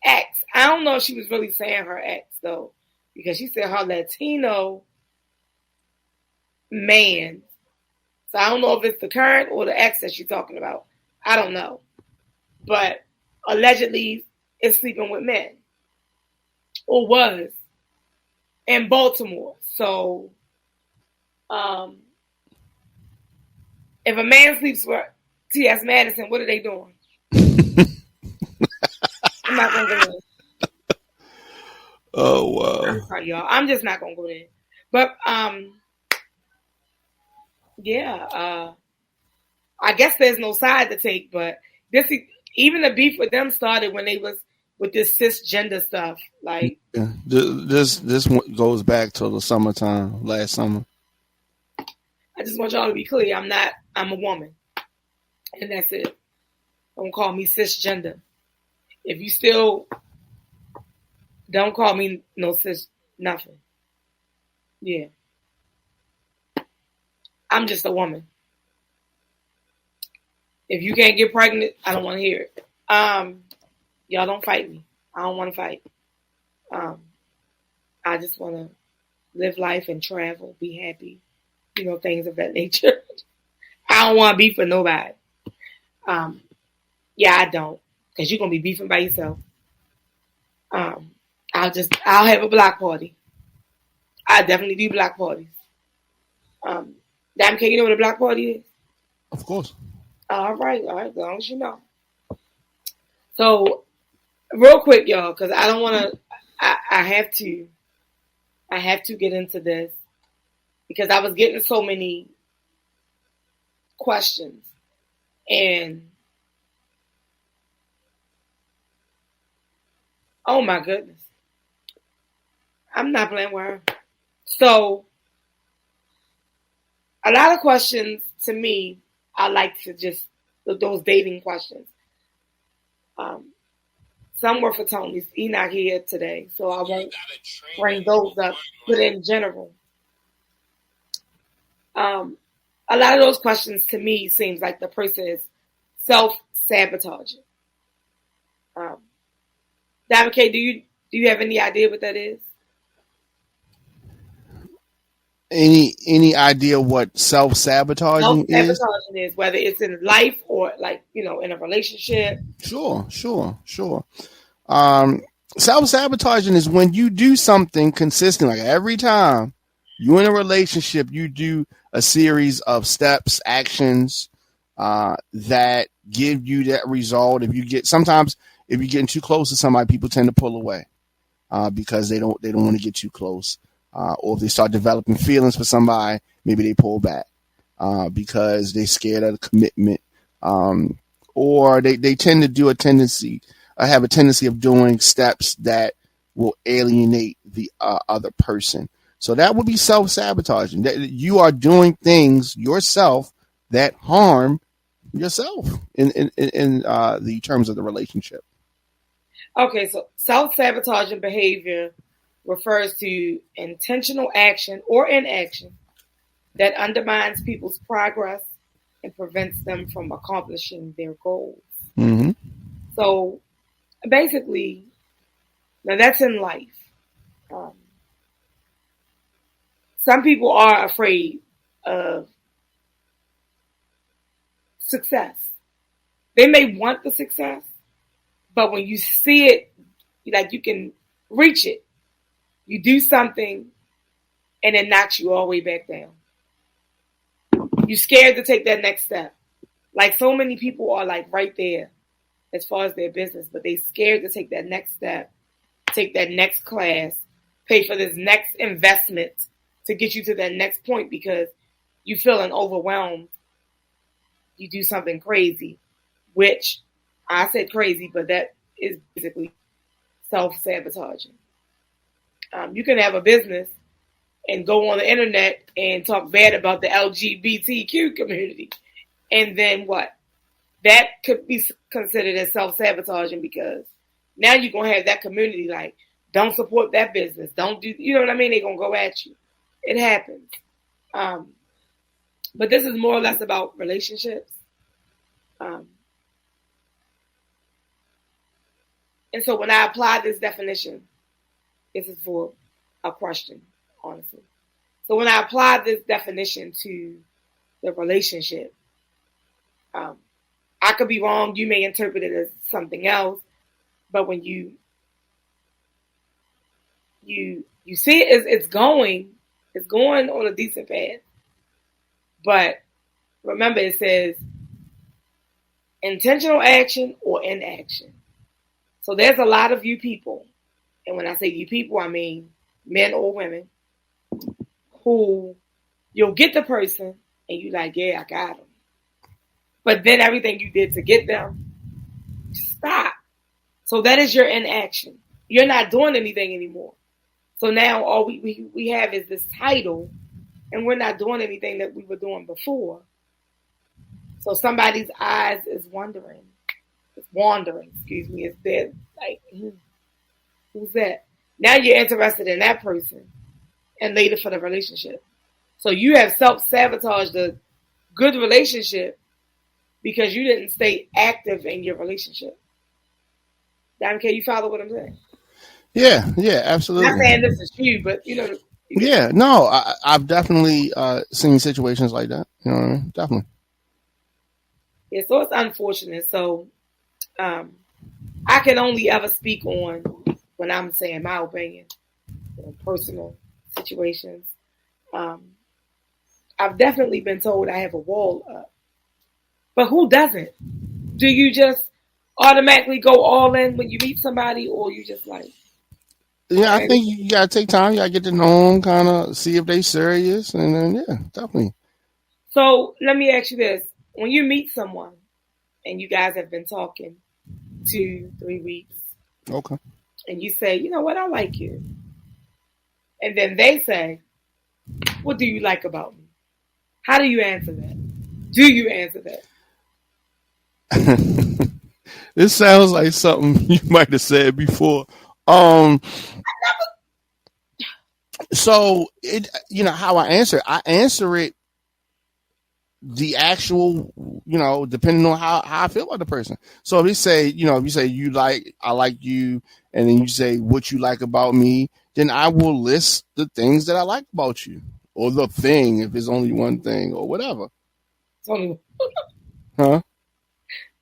[SPEAKER 1] ex, I don't know if she was really saying her ex, though, because she said her Latino man. So, I don't know if it's the current or the ex that she's talking about. I don't know. But, allegedly, is sleeping with men. Or was. In Baltimore. So, if a man sleeps with T.S. Madison, what are they doing? I'm not going to go in.
[SPEAKER 2] Oh, wow.
[SPEAKER 1] I'm sorry, y'all. I'm just not going to go in. But Yeah. I guess there's no side to take, but even the beef with them started when they was with this cisgender stuff. Like,
[SPEAKER 2] yeah. This one goes back to the summertime, last summer.
[SPEAKER 1] I just want y'all to be clear. I'm a woman. And that's it. Don't call me cisgender. If you still don't call me no cis nothing. Yeah. I'm just a woman. If you can't get pregnant, I don't want to hear it. Y'all don't fight me. I don't want to fight. I just want to live life and travel, be happy, things of that nature. I don't want to beef with nobody. Yeah, I don't, because you're gonna be beefing by yourself. I'll have a block party. I definitely do block parties. Damn, can you know what a block party is?
[SPEAKER 2] Of course.
[SPEAKER 1] All right, as long as you know. So, real quick, y'all, because I don't want to. I have to get into this because I was getting so many questions, and oh my goodness, I'm not playing with her. So, a lot of questions to me, I like to just those dating questions. Some were for Tony. He's not here today, so I won't bring those up. But in general, a lot of those questions to me seems like the person is self-sabotaging. Diamond K, do you have any idea what that is?
[SPEAKER 2] Any idea what self-sabotaging is?
[SPEAKER 1] Self-sabotaging is whether it's in life or in a relationship.
[SPEAKER 2] Sure. Self-sabotaging is when you do something consistent, like every time you're in a relationship, you do a series of steps, actions that give you that result. Sometimes if you're getting too close to somebody, people tend to pull away because they don't want to get too close. Or if they start developing feelings for somebody, maybe they pull back because they're scared of the commitment. Or they tend to have a tendency of doing steps that will alienate the other person. So that would be self-sabotaging. That you are doing things yourself that harm yourself in the terms of the relationship.
[SPEAKER 1] Okay, so self-sabotaging behavior refers to intentional action or inaction that undermines people's progress and prevents them from accomplishing their goals.
[SPEAKER 2] Mm-hmm.
[SPEAKER 1] So basically, now that's in life. Some people are afraid of success. They may want the success, but when you see it, like you can reach it, you do something and it knocks you all the way back down. You're scared to take that next step. Like so many people are like right there as far as their business, but they scared to take that next step, take that next class, pay for this next investment to get you to that next point because you feeling overwhelmed. You do something crazy, which I said crazy, but that is basically self-sabotaging. You can have a business and go on the internet and talk bad about the LGBTQ community. And then what? That could be considered as self-sabotaging because now you're going to have that community like, don't support that business. Don't do, you know what I mean? They're going to go at you. It happens. But this is more or less about relationships. And so when I apply this definition, this is for a question, honestly. So when I apply this definition to the relationship, I could be wrong. You may interpret it as something else. But when you see it, it's going on a decent path. But remember, it says intentional action or inaction. So there's a lot of you people, and when I say you people, I mean men or women, who you'll get the person and you like, yeah, I got them. But then everything you did to get them, stop. So that is your inaction. You're not doing anything anymore. So now all we have is this title, and we're not doing anything that we were doing before. So somebody's eyes is wandering. It's dead. Like, who's that? Now you're interested in that person and later for the relationship. So you have self-sabotaged a good relationship because you didn't stay active in your relationship. Can you follow what I'm saying?
[SPEAKER 2] Yeah, absolutely.
[SPEAKER 1] I'm not saying this is you, but
[SPEAKER 2] Yeah, no, I've definitely seen situations like that. You know what I mean? Definitely.
[SPEAKER 1] Yeah, so it's unfortunate. So I can only ever speak on when I'm saying my opinion, personal situations. I've definitely been told I have a wall up. But who doesn't? Do you just automatically go all in when you meet somebody, or you just like...
[SPEAKER 2] Yeah, I think you got to take time. You got to get to know them, kind of see if they serious. And then, yeah, definitely.
[SPEAKER 1] So let me ask you this. When you meet someone and you guys have been talking 2-3 weeks.
[SPEAKER 2] Okay.
[SPEAKER 1] And you say, you know what, I like you. And then they say, what do you like about me? How do you answer that? Do you answer that?
[SPEAKER 2] This sounds like something you might have said before. So it, how I answer it the actual, depending on how I feel about the person. So if you say, I like you, and then you say what you like about me, then I will list the things that I like about you, or the thing if it's only one thing, or whatever.
[SPEAKER 1] It's only
[SPEAKER 2] huh?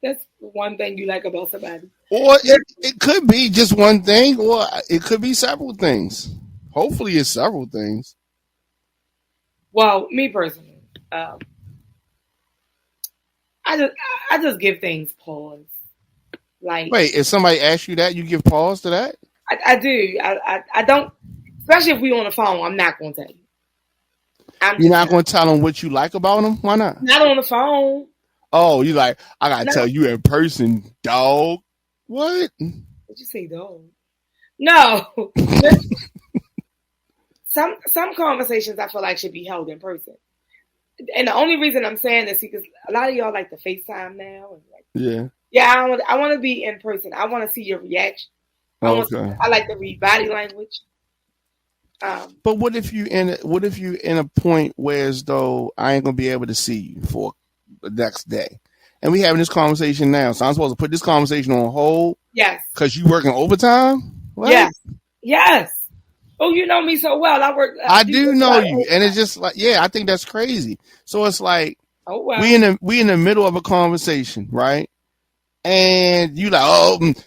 [SPEAKER 1] That's one thing you like about somebody.
[SPEAKER 2] Or it could be just one thing, or it could be several things. Hopefully it's several things.
[SPEAKER 1] Well, me personally, I just give things pause. Like,
[SPEAKER 2] wait, if somebody asks you that, you give pause to that?
[SPEAKER 1] I do. I don't, especially if we on the phone. I'm not going to tell you.
[SPEAKER 2] You're not going to tell them what you like about them? Why not?
[SPEAKER 1] Not on the phone.
[SPEAKER 2] Oh, you like, I got to tell you in person, dog. What?
[SPEAKER 1] What'd you say, dog? No. Some conversations I feel like should be held in person. And the only reason I'm saying this is because a lot of y'all like to FaceTime now. And like, yeah, I want to be in person. I want to see your reaction. I like to read body language.
[SPEAKER 2] But what if you in a point where as though I ain't gonna be able to see you for the next day, and we having this conversation now, so I'm supposed to put this conversation on hold?
[SPEAKER 1] Yes.
[SPEAKER 2] Because you working overtime? What?
[SPEAKER 1] Yes. Oh, you know me so well.
[SPEAKER 2] I do know you, and it's just like, I think that's crazy. So it's like, we in the middle of a conversation, right? And you like,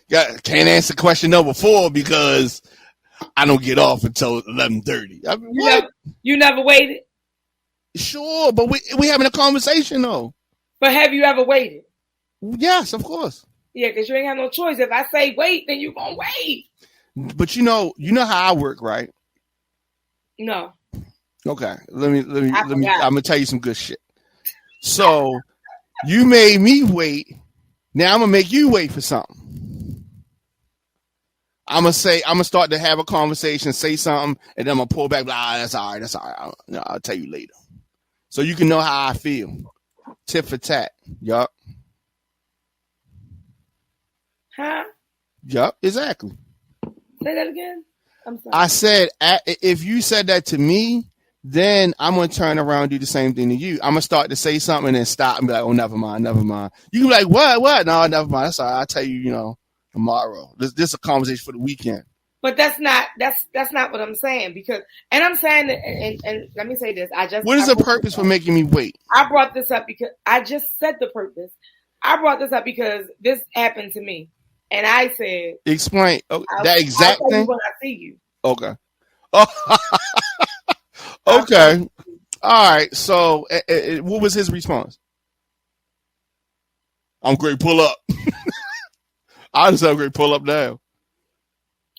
[SPEAKER 2] can't answer question number 4 because I don't get off until 11:30. I mean, what?
[SPEAKER 1] You never waited?
[SPEAKER 2] Sure, but we having a conversation though.
[SPEAKER 1] But have you ever waited?
[SPEAKER 2] Yes, of course.
[SPEAKER 1] Yeah, because you ain't have no choice. If I say wait, then you gonna wait.
[SPEAKER 2] But you know how I work, right?
[SPEAKER 1] No.
[SPEAKER 2] Okay, let me. I'm gonna tell you some good shit. So you made me wait. Now I'm gonna make you wait for something. I'm gonna start to have a conversation, say something, and then I'm gonna pull back. That's all right. I'll tell you later, so you can know how I feel. Tit for tat. Yup.
[SPEAKER 1] Huh?
[SPEAKER 2] Yup. Exactly.
[SPEAKER 1] Say that again. I'm sorry.
[SPEAKER 2] I said, if you said that to me, then I'm going to turn around and do the same thing to you. I'm going to start to say something and then stop and be like, oh, never mind. You be like, what? No, never mind. That's all right. I'll tell you, tomorrow. This is a conversation for the weekend.
[SPEAKER 1] But that's not what I'm saying, because, and I'm saying that, and let me say this.
[SPEAKER 2] What is the purpose for making me wait?
[SPEAKER 1] I brought this up because I just said the purpose. I brought this up because this happened to me. And I said,
[SPEAKER 2] explain that exact thing
[SPEAKER 1] when I see you.
[SPEAKER 2] Okay. Okay. All right. So, what was his response? I'm great. Pull up. I just have great. Pull up now.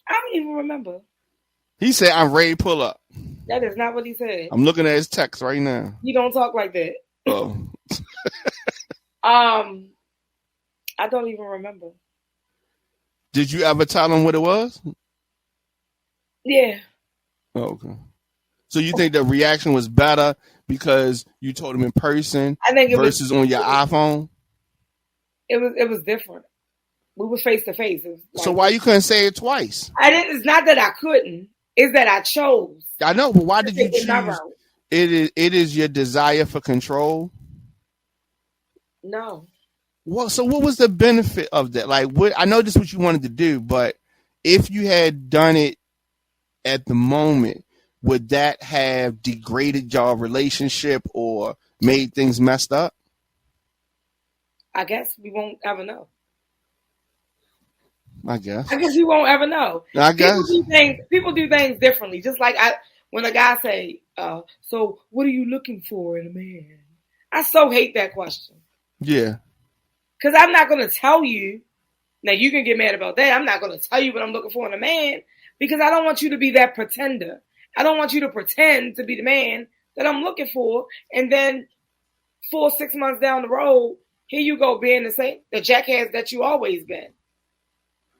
[SPEAKER 1] I don't even remember.
[SPEAKER 2] He said, "I'm ready. Pull up."
[SPEAKER 1] That is not what he said.
[SPEAKER 2] I'm looking at his text right now.
[SPEAKER 1] You don't talk like that.
[SPEAKER 2] Oh.
[SPEAKER 1] I don't even remember.
[SPEAKER 2] Did you ever tell him what it was?
[SPEAKER 1] Yeah.
[SPEAKER 2] Oh, okay. So you think the reaction was better because you told him in person
[SPEAKER 1] I think
[SPEAKER 2] versus on your iPhone?
[SPEAKER 1] It was different. We were face to face.
[SPEAKER 2] So why you couldn't say it twice?
[SPEAKER 1] It's not that I couldn't. It's that I chose.
[SPEAKER 2] I know, but why did you choose? It is your desire for control.
[SPEAKER 1] No.
[SPEAKER 2] Well, so what was the benefit of that? Like, what? I know this is what you wanted to do, but if you had done it at the moment, would that have degraded your relationship or made things messed up?
[SPEAKER 1] I guess we won't ever know.
[SPEAKER 2] I guess
[SPEAKER 1] we won't ever know.
[SPEAKER 2] I guess
[SPEAKER 1] people do things differently. Just like when a guy say, "So what are you looking for in a man?" I so hate that question.
[SPEAKER 2] Yeah.
[SPEAKER 1] Because I'm not going to tell you. Now you can get mad about that. I'm not going to tell you what I'm looking for in a man because I don't want you to be that pretender. I don't want you to pretend to be the man that I'm looking for, and then 4 or 6 months down the road, here you go being the jackass that you always been.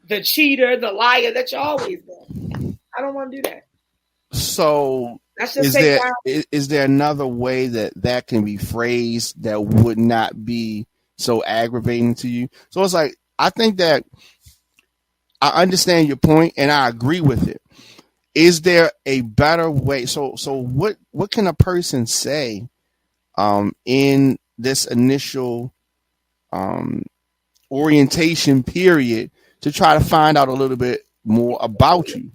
[SPEAKER 1] The cheater, the liar that you always been. I don't want to do that.
[SPEAKER 2] So is there another way that can be phrased that would not be so aggravating to you? So it's like, I think that I understand your point and I agree with it. Is there a better way? So what can a person say in this initial orientation period to try to find out a little bit more about you?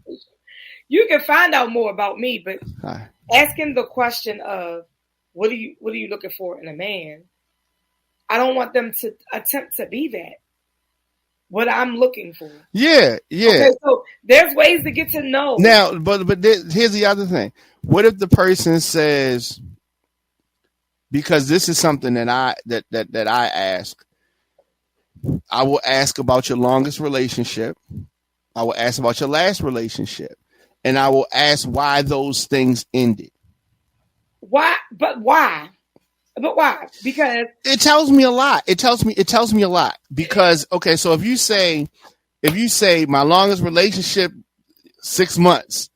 [SPEAKER 1] You can find out more about me, but asking the question of what are you looking for in a man? I don't want them to attempt to be that. What I'm looking for.
[SPEAKER 2] Yeah.
[SPEAKER 1] Okay, so there's ways to get to know.
[SPEAKER 2] Now, but here's the other thing. What if the person says, because this is something that I ask, I will ask about your longest relationship. I will ask about your last relationship. And I will ask why those things ended.
[SPEAKER 1] Why? But why? Because
[SPEAKER 2] it tells me a lot. It tells me a lot. Because, okay, so if you say my longest relationship 6 months,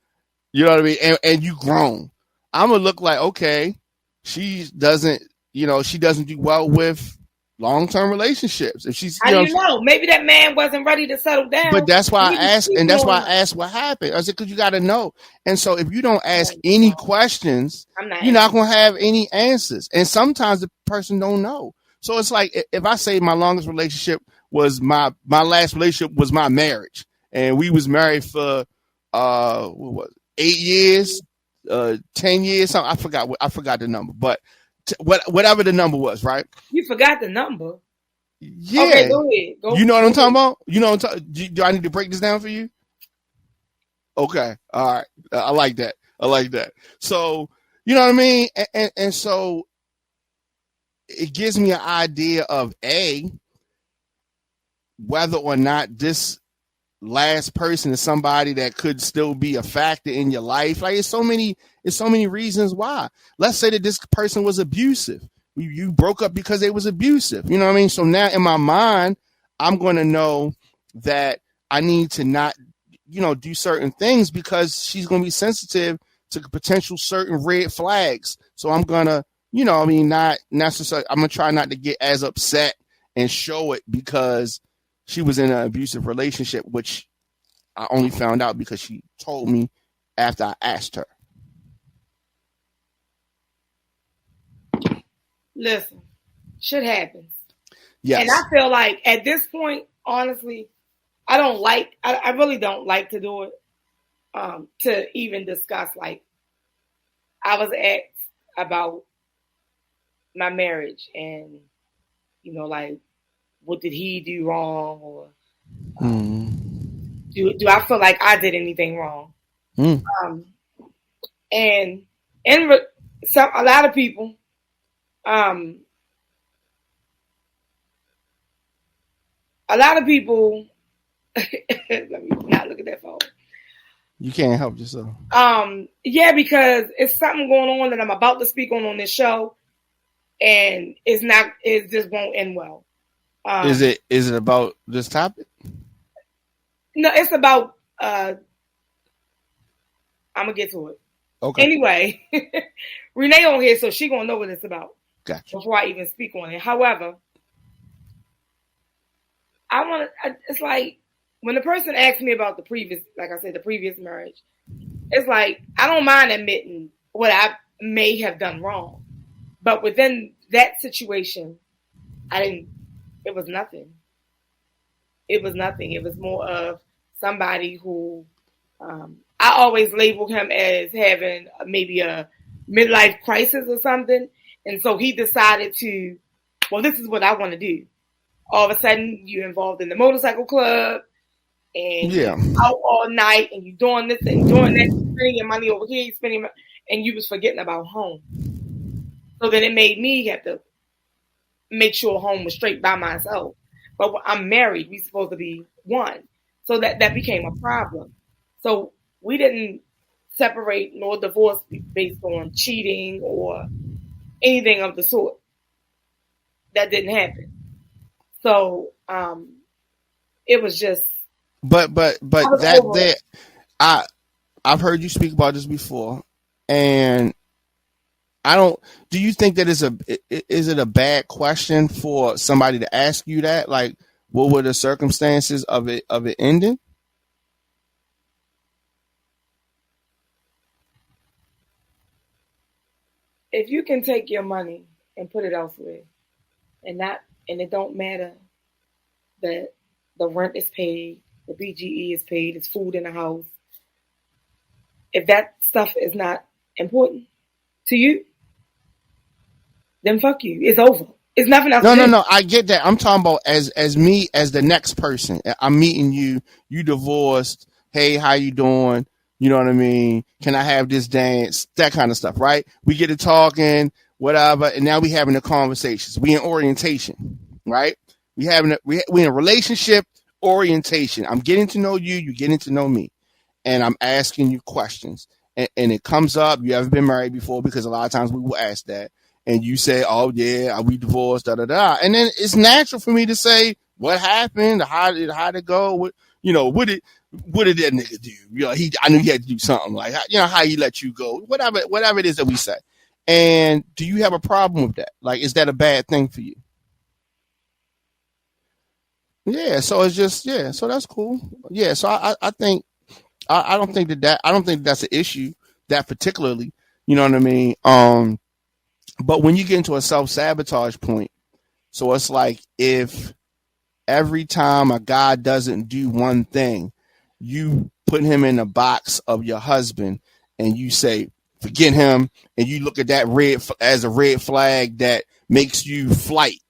[SPEAKER 2] you know what I mean, and you grown, I'm gonna look like, okay, she doesn't do well with long-term relationships. If she's,
[SPEAKER 1] how do you know? Maybe that man wasn't ready to settle down.
[SPEAKER 2] But that's why I asked, and that's why I asked what happened. I said, because you got to know. And so if you don't ask any questions, you're not going to have any answers. And sometimes the person don't know. So it's like, if I say my longest relationship was my last relationship was my marriage, and we was married for 8 years, 10 years, something. I forgot the number, but whatever the number was, right?
[SPEAKER 1] You forgot the number.
[SPEAKER 2] Yeah.
[SPEAKER 1] Okay, go ahead.
[SPEAKER 2] You know what I'm talking about? You know what I'm talking. Do I need to break this down for you? Okay. All right. I like that. So, you know what I mean? And so it gives me an idea of whether or not this last person is somebody that could still be a factor in your life. Like, it's so many reasons why. Let's say that this person was abusive. You broke up because they was abusive. You know what I mean? So now in my mind, I'm going to know that I need to not, do certain things because she's going to be sensitive to potential certain red flags. So I'm going to, not necessarily, I'm going to try not to get as upset and show it because she was in an abusive relationship, which I only found out because she told me after I asked her.
[SPEAKER 1] Listen, shit happens.
[SPEAKER 2] Yes.
[SPEAKER 1] And I feel like at this point, honestly, I really don't like to do it. To even discuss, like, I was asked about my marriage and, like, what did he do wrong, or do I feel like I did anything wrong? And a lot of people, let me not look at that phone.
[SPEAKER 2] You can't help yourself.
[SPEAKER 1] Yeah, because it's something going on that I'm about to speak on this show, and it just won't end well.
[SPEAKER 2] Is it about this topic?
[SPEAKER 1] No, it's about. I'm gonna get to it.
[SPEAKER 2] Okay.
[SPEAKER 1] Anyway, Renee on here, so she gonna know what it's about.
[SPEAKER 2] Gotcha.
[SPEAKER 1] Before I even speak on it. However, it's like when the person asks me about the previous marriage, it's like I don't mind admitting what I may have done wrong, but within that situation, it was nothing. It was nothing. It was more of somebody who I always label him as having maybe a midlife crisis or something. And so he decided to, well, this is what I want to do. All of a sudden, you're involved in the motorcycle club and you're out all night and you're doing this and doing that, spending your money over here, and you was forgetting about home. So then it made me have to make sure home was straight by myself. But I'm married. We're supposed to be one. So that became a problem. So we didn't separate nor divorce based on cheating or anything of the sort. That didn't happen. So it was just.
[SPEAKER 2] But I've heard you speak about this before, and I don't. Do you think that is it a bad question for somebody to ask you that? Like, what were the circumstances of it ending?
[SPEAKER 1] If you can take your money and put it elsewhere, and it don't matter that the rent is paid, the BGE is paid, it's food in the house. If that stuff is not important to you, then fuck you. It's over. It's nothing else.
[SPEAKER 2] No. I get that. I'm talking about as me, as the next person. I'm meeting you. You divorced. Hey, how you doing? You know what I mean? Can I have this dance? That kind of stuff, right? We get to talking, whatever, and now we having the conversations. We in orientation, right? We in a relationship orientation. I'm getting to know you. You getting to know me, and I'm asking you questions. And it comes up. You haven't been married before, because a lot of times we will ask that. And you say, oh, yeah, we divorced, da-da-da. And then it's natural for me to say, what happened? How did it go? What did that nigga do? I knew he had to do something. Like, how he let you go. Whatever it is that we say. And do you have a problem with that? Like, is that a bad thing for you? Yeah, so it's just, so that's cool. Yeah, so I think, I don't think that's an issue, that particularly. You know what I mean? But when you get into a self-sabotage point, so it's like if every time a guy doesn't do one thing, you put him in a box of your husband and you say, forget him, and you look at that as a red flag that makes you flee.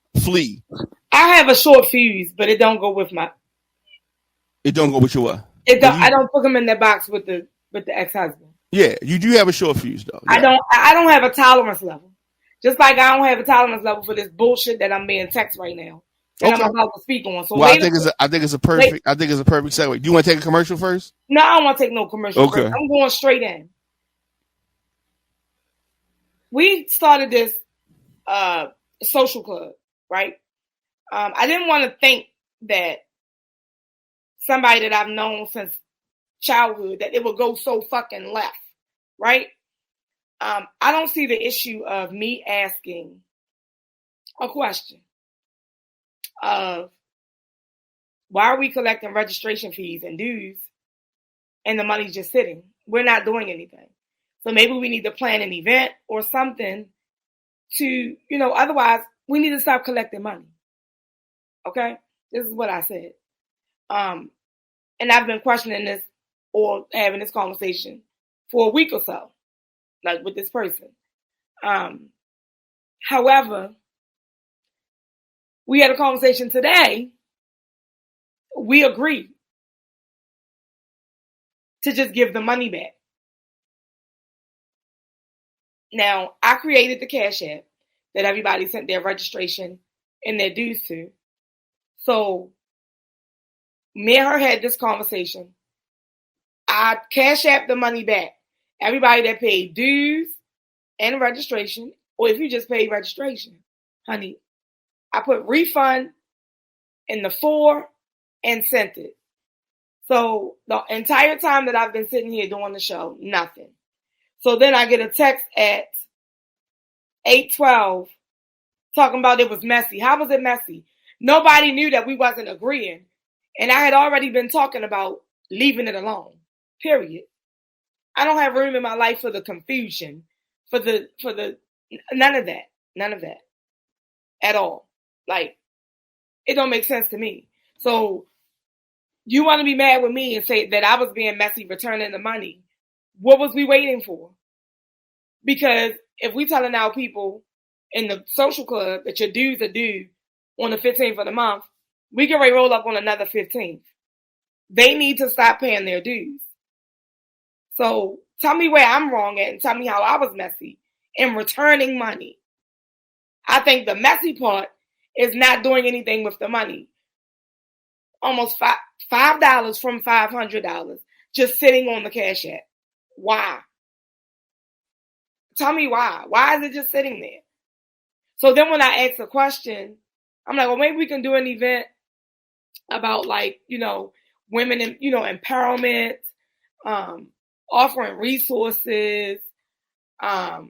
[SPEAKER 1] I have a short fuse, but it don't go with my.
[SPEAKER 2] It don't go with your what?
[SPEAKER 1] I don't put him in that box with the ex-husband.
[SPEAKER 2] Yeah, you do have a short fuse though.
[SPEAKER 1] Yeah. I don't have a tolerance level. Just like I don't have a tolerance level for this bullshit that I'm being texted right now. And I'm about to speak on. So
[SPEAKER 2] well, I think it's a perfect segue. Do you want to take a commercial first?
[SPEAKER 1] No, I don't want to take no commercial first. I'm going straight in. We started this social club, right? I didn't want to think that somebody that I've known since childhood, that it would go so fucking left, right? I don't see the issue of me asking a question of why are we collecting registration fees and dues and the money's just sitting? We're not doing anything. So maybe we need to plan an event or something to, otherwise we need to stop collecting money. Okay? This is what I said. And I've been questioning this or having this conversation for a week or so. Like with this person. However, we had a conversation today. We agreed to just give the money back. Now, I created the Cash App that everybody sent their registration and their dues to. So, me and her had this conversation. I Cash App the money back. Everybody that paid dues and registration or if you just paid registration. Honey, I put refund in the 4 and sent it. So the entire time that I've been sitting here doing the show, nothing. So then I get a text at 8:12 talking about it was messy. How was it messy? Nobody knew that we wasn't agreeing. And I had already been talking about leaving it alone. Period. I don't have room in my life for the confusion, for the none of that. None of that. At all. Like, it don't make sense to me. So you want to be mad with me and say that I was being messy returning the money. What was we waiting for? Because if we telling our people in the social club that your dues are due on the 15th of the month, we can roll up on another 15th. They need to stop paying their dues. So tell me where I'm wrong at and tell me how I was messy in returning money. I think the messy part is not doing anything with the money. Almost $5 from $500 just sitting on the cash app. Why? Tell me why. Why is it just sitting there? So then when I ask a question, I'm like, well, maybe we can do an event about, like, women and, empowerment, offering resources. I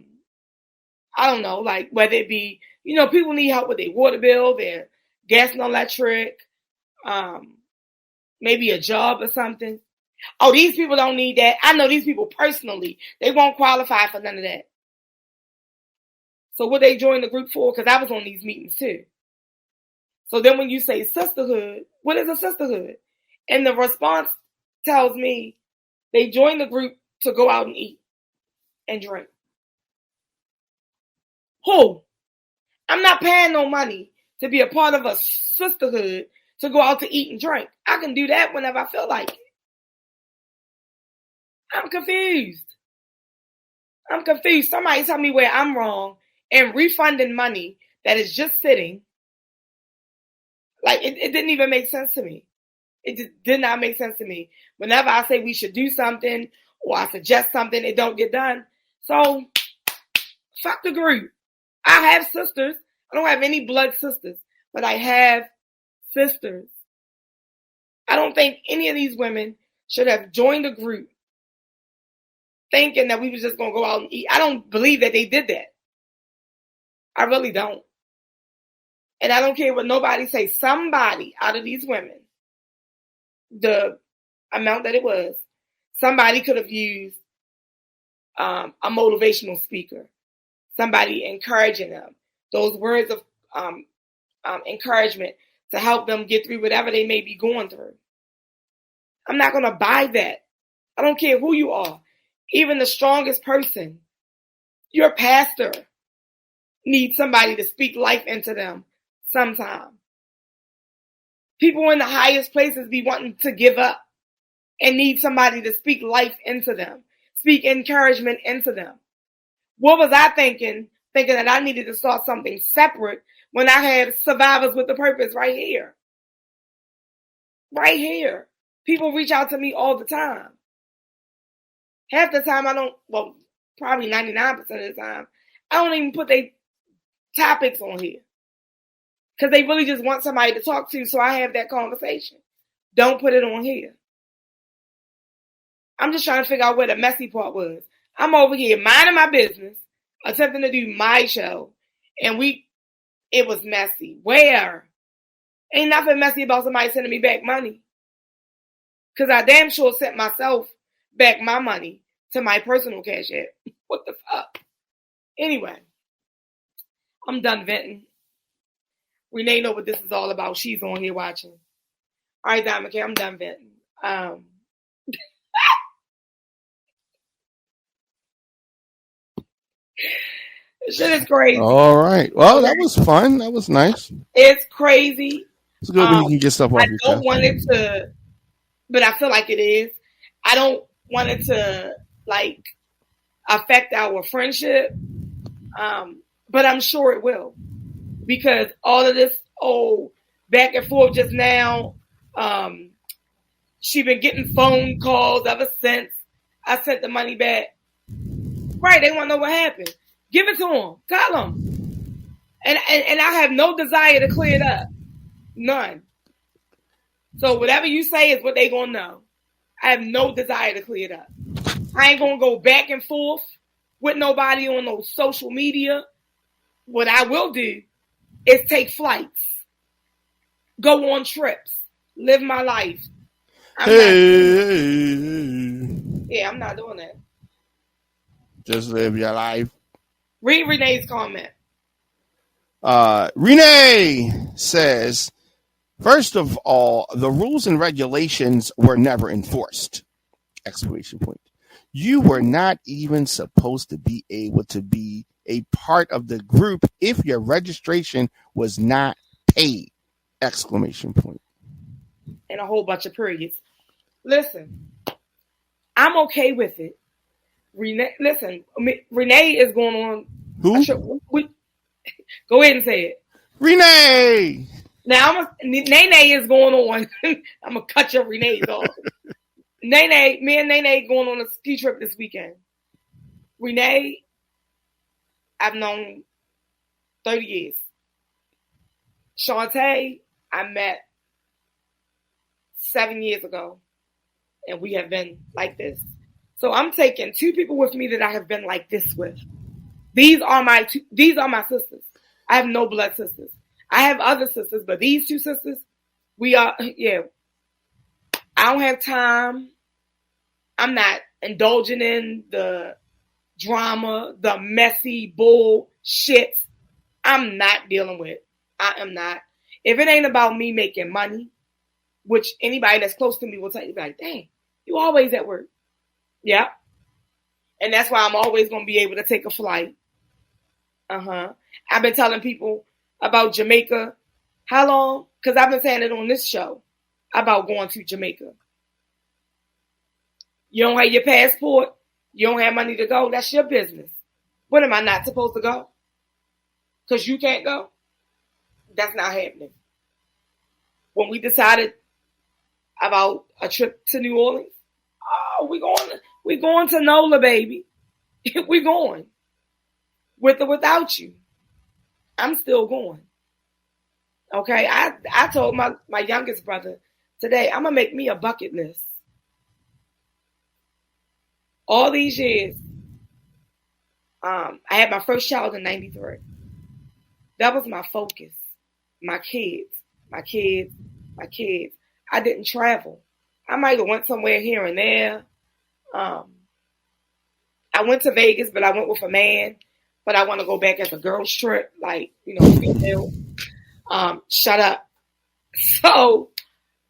[SPEAKER 1] don't know, like whether it be, people need help with their water bill, their gas and electric, maybe a job or something. Oh, these people don't need that. I know these people personally. They won't qualify for none of that. So what they joined the group for? Because I was on these meetings too. So then when you say sisterhood, what is a sisterhood? And the response tells me they joined the group to go out and eat and drink. Who? I'm not paying no money to be a part of a sisterhood to go out to eat and drink. I can do that whenever I feel like it. I'm confused. Somebody tell me where I'm wrong in refunding money that is just sitting. Like, it didn't even make sense to me. It just did not make sense to me. Whenever I say we should do something or I suggest something, it don't get done. So, fuck the group. I have sisters. I don't have any blood sisters, but I have sisters. I don't think any of these women should have joined a group thinking that we was just going to go out and eat. I don't believe that they did that. I really don't. And I don't care what nobody say. Somebody out of these women, the amount that it was, somebody could have used a motivational speaker. Somebody encouraging them. Those words of encouragement to help them get through whatever they may be going through. I'm not going to buy that. I don't care who you are. Even the strongest person, your pastor, needs somebody to speak life into them sometime. People in the highest places be wanting to give up and need somebody to speak life into them, speak encouragement into them. What was I thinking that I needed to start something separate when I had Survivors with a Purpose right here? Right here. People reach out to me all the time. Half the time probably 99% of the time, I don't even put their topics on here. Because they really just want somebody to talk to, so I have that conversation. Don't put it on here. I'm just trying to figure out where the messy part was. I'm over here minding my business, attempting to do my show, and it was messy. Where? Ain't nothing messy about somebody sending me back money. Because I damn sure sent myself back my money to my personal cash app. What the fuck? Anyway, I'm done venting. Renee know what this is all about. She's on here watching. All right, Diamond K, I'm done venting. Shit is crazy.
[SPEAKER 2] All right. Well, that was fun. That was nice.
[SPEAKER 1] It's crazy.
[SPEAKER 2] It's good when you can get stuff off your chest.
[SPEAKER 1] I don't want it to, but I feel like it is. I don't want it to, like, affect our friendship. But I'm sure it will. Because all of this, back and forth just now, she been getting phone calls ever since I sent the money back. Right, they want to know what happened. Give it to them. Tell them. And I have no desire to clear it up. None. So whatever you say is what they gonna know. I have no desire to clear it up. I ain't gonna go back and forth with nobody on no social media. What I will do is take flights, go on trips, live my life. I'm not doing that.
[SPEAKER 2] Just live your life.
[SPEAKER 1] Read Renee's comment.
[SPEAKER 2] Renee says, first of all, the rules and regulations were never enforced. Exclamation point. You were not even supposed to be able to be a part of the group if your registration was not paid. Exclamation point.
[SPEAKER 1] And a whole bunch of periods. Listen, I'm okay with it. Renee is going on.
[SPEAKER 2] Who?
[SPEAKER 1] Go ahead and say it.
[SPEAKER 2] Renee!
[SPEAKER 1] Now, Nene is going on. I'm going to cut your Renee's off. Me and Nene going on a ski trip this weekend. Renee, I've known 30 years. Shantae, I met 7 years ago. And we have been like this. So I'm taking 2 people with me that I have been like this with. These are my sisters. I have no blood sisters. I have other sisters, but these 2 sisters, I don't have time. I'm not indulging in the drama, the messy bullshit. I'm not dealing with. I am not. If it ain't about me making money, which anybody that's close to me will tell you, like, dang, you always at work. Yeah. And that's why I'm always going to be able to take a flight. I've been telling people about Jamaica. How long? Because I've been saying it on this show about going to Jamaica. You don't have your passport. You don't have money to go. That's your business. When am I not supposed to go? Because you can't go? That's not happening. When we decided about a trip to New Orleans, we're going to NOLA, baby. We're going. With or without you. I'm still going. Okay? I told my youngest brother today, I'm going to make me a bucket list. All these years, I had my first child in 93. That was my focus. My kids. I didn't travel. I might have went somewhere here and there. I went to Vegas, but I went with a man. But I want to go back as a girl's trip, like, female. Shut up. So,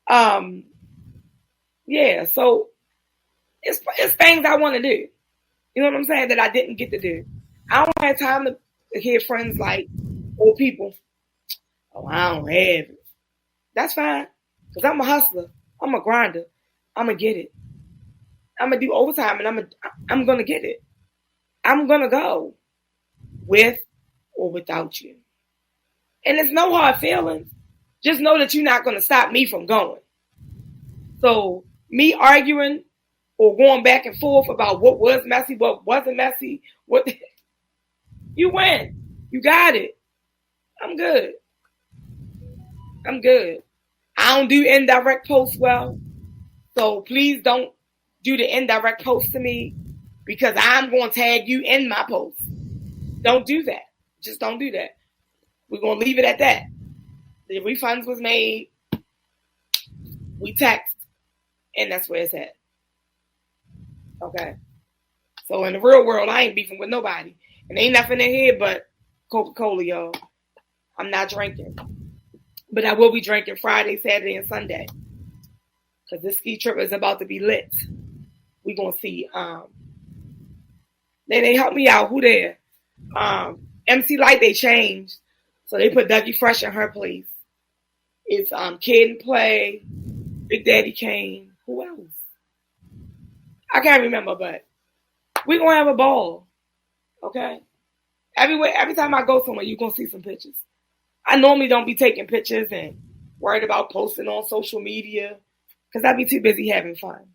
[SPEAKER 1] so it's things I want to do. You know what I'm saying? That I didn't get to do. I don't have time to hear friends like old people. Oh, I don't have it. That's fine. Because I'm a hustler. I'm a grinder. I'm going to get it. I'm going to do overtime and I'm going to get it. I'm going to go with or without you. And it's no hard feelings. Just know that you're not going to stop me from going. So me arguing or going back and forth about what was messy, what wasn't messy, you win. You got it. I'm good. I don't do indirect posts well. So please don't do the indirect post to me because I'm going to tag you in my post. Don't do that. Just don't do that. We're going to leave it at that. The refunds was made. We text. And that's where it's at. Okay. So in the real world, I ain't beefing with nobody. And ain't nothing in here but Coca-Cola, y'all. I'm not drinking. But I will be drinking Friday, Saturday, and Sunday. Because this ski trip is about to be lit. We're going to see. They help me out. Who there? MC Light, they changed. So they put Dougie Fresh in her place. It's Kid and Play, Big Daddy Kane. Who else? I can't remember, but we're going to have a ball. Okay? Every time I go somewhere, you're going to see some pictures. I normally don't be taking pictures and worried about posting on social media because I'd be too busy having fun.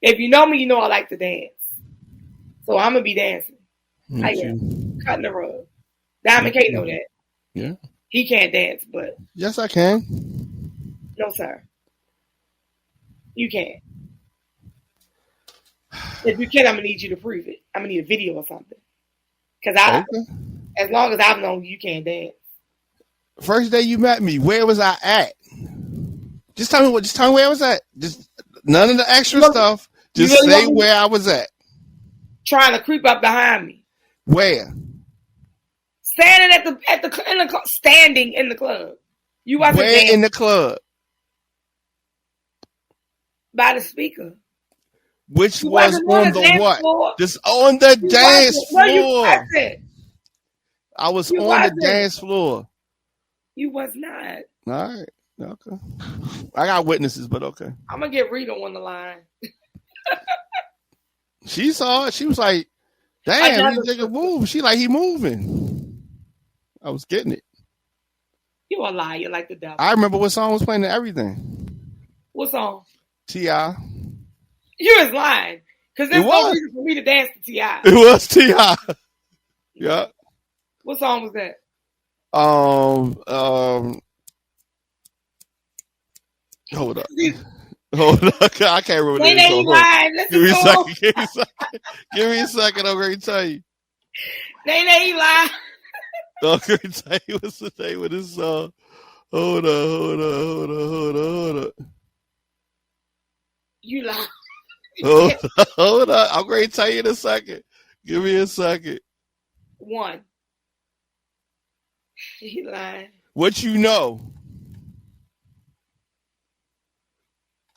[SPEAKER 1] If you know me, you know I like to dance. So I'm going to be dancing. Come cutting the rug. Diamond K know that.
[SPEAKER 2] Yeah.
[SPEAKER 1] He can't dance, but
[SPEAKER 2] yes, I can.
[SPEAKER 1] no, sir. You can't. If you can, I'm gonna need you to prove it. I'm gonna need a video or something. Because as long as I've known you can't dance.
[SPEAKER 2] First day you met me, where was I at? Just tell me where I was at. Just none of the extra stuff. Just really say where I was at.
[SPEAKER 1] Trying to creep up behind me.
[SPEAKER 2] Where?
[SPEAKER 1] Standing standing in the club. You wasn't
[SPEAKER 2] where in the club?
[SPEAKER 1] By the speaker.
[SPEAKER 2] Which was on the what?
[SPEAKER 1] Floor.
[SPEAKER 2] Just on the dance floor. No, you
[SPEAKER 1] wasn't.
[SPEAKER 2] I was on the dance floor.
[SPEAKER 1] You was not.
[SPEAKER 2] All right. Okay. I got witnesses, but okay.
[SPEAKER 1] I'm gonna get Rita on the line.
[SPEAKER 2] She saw it. She was like, "Damn, he nigga move." She like, he moving. I was getting it.
[SPEAKER 1] You a liar like the devil.
[SPEAKER 2] I remember what song was playing and everything.
[SPEAKER 1] What song?
[SPEAKER 2] T.I.
[SPEAKER 1] You was lying. Because there's no reason for me to dance to T.I.
[SPEAKER 2] It was T.I. Yeah.
[SPEAKER 1] What song was that?
[SPEAKER 2] Hold up. I can't remember the
[SPEAKER 1] name.
[SPEAKER 2] Give me a second. Give me a second. I'm going to tell you.
[SPEAKER 1] He lied.
[SPEAKER 2] I'm going to tell you what's the name of this song. Hold up.
[SPEAKER 1] You lied.
[SPEAKER 2] Hold on. I'm going to tell you in a second. Give me a second.
[SPEAKER 1] One. He lied.
[SPEAKER 2] What you know?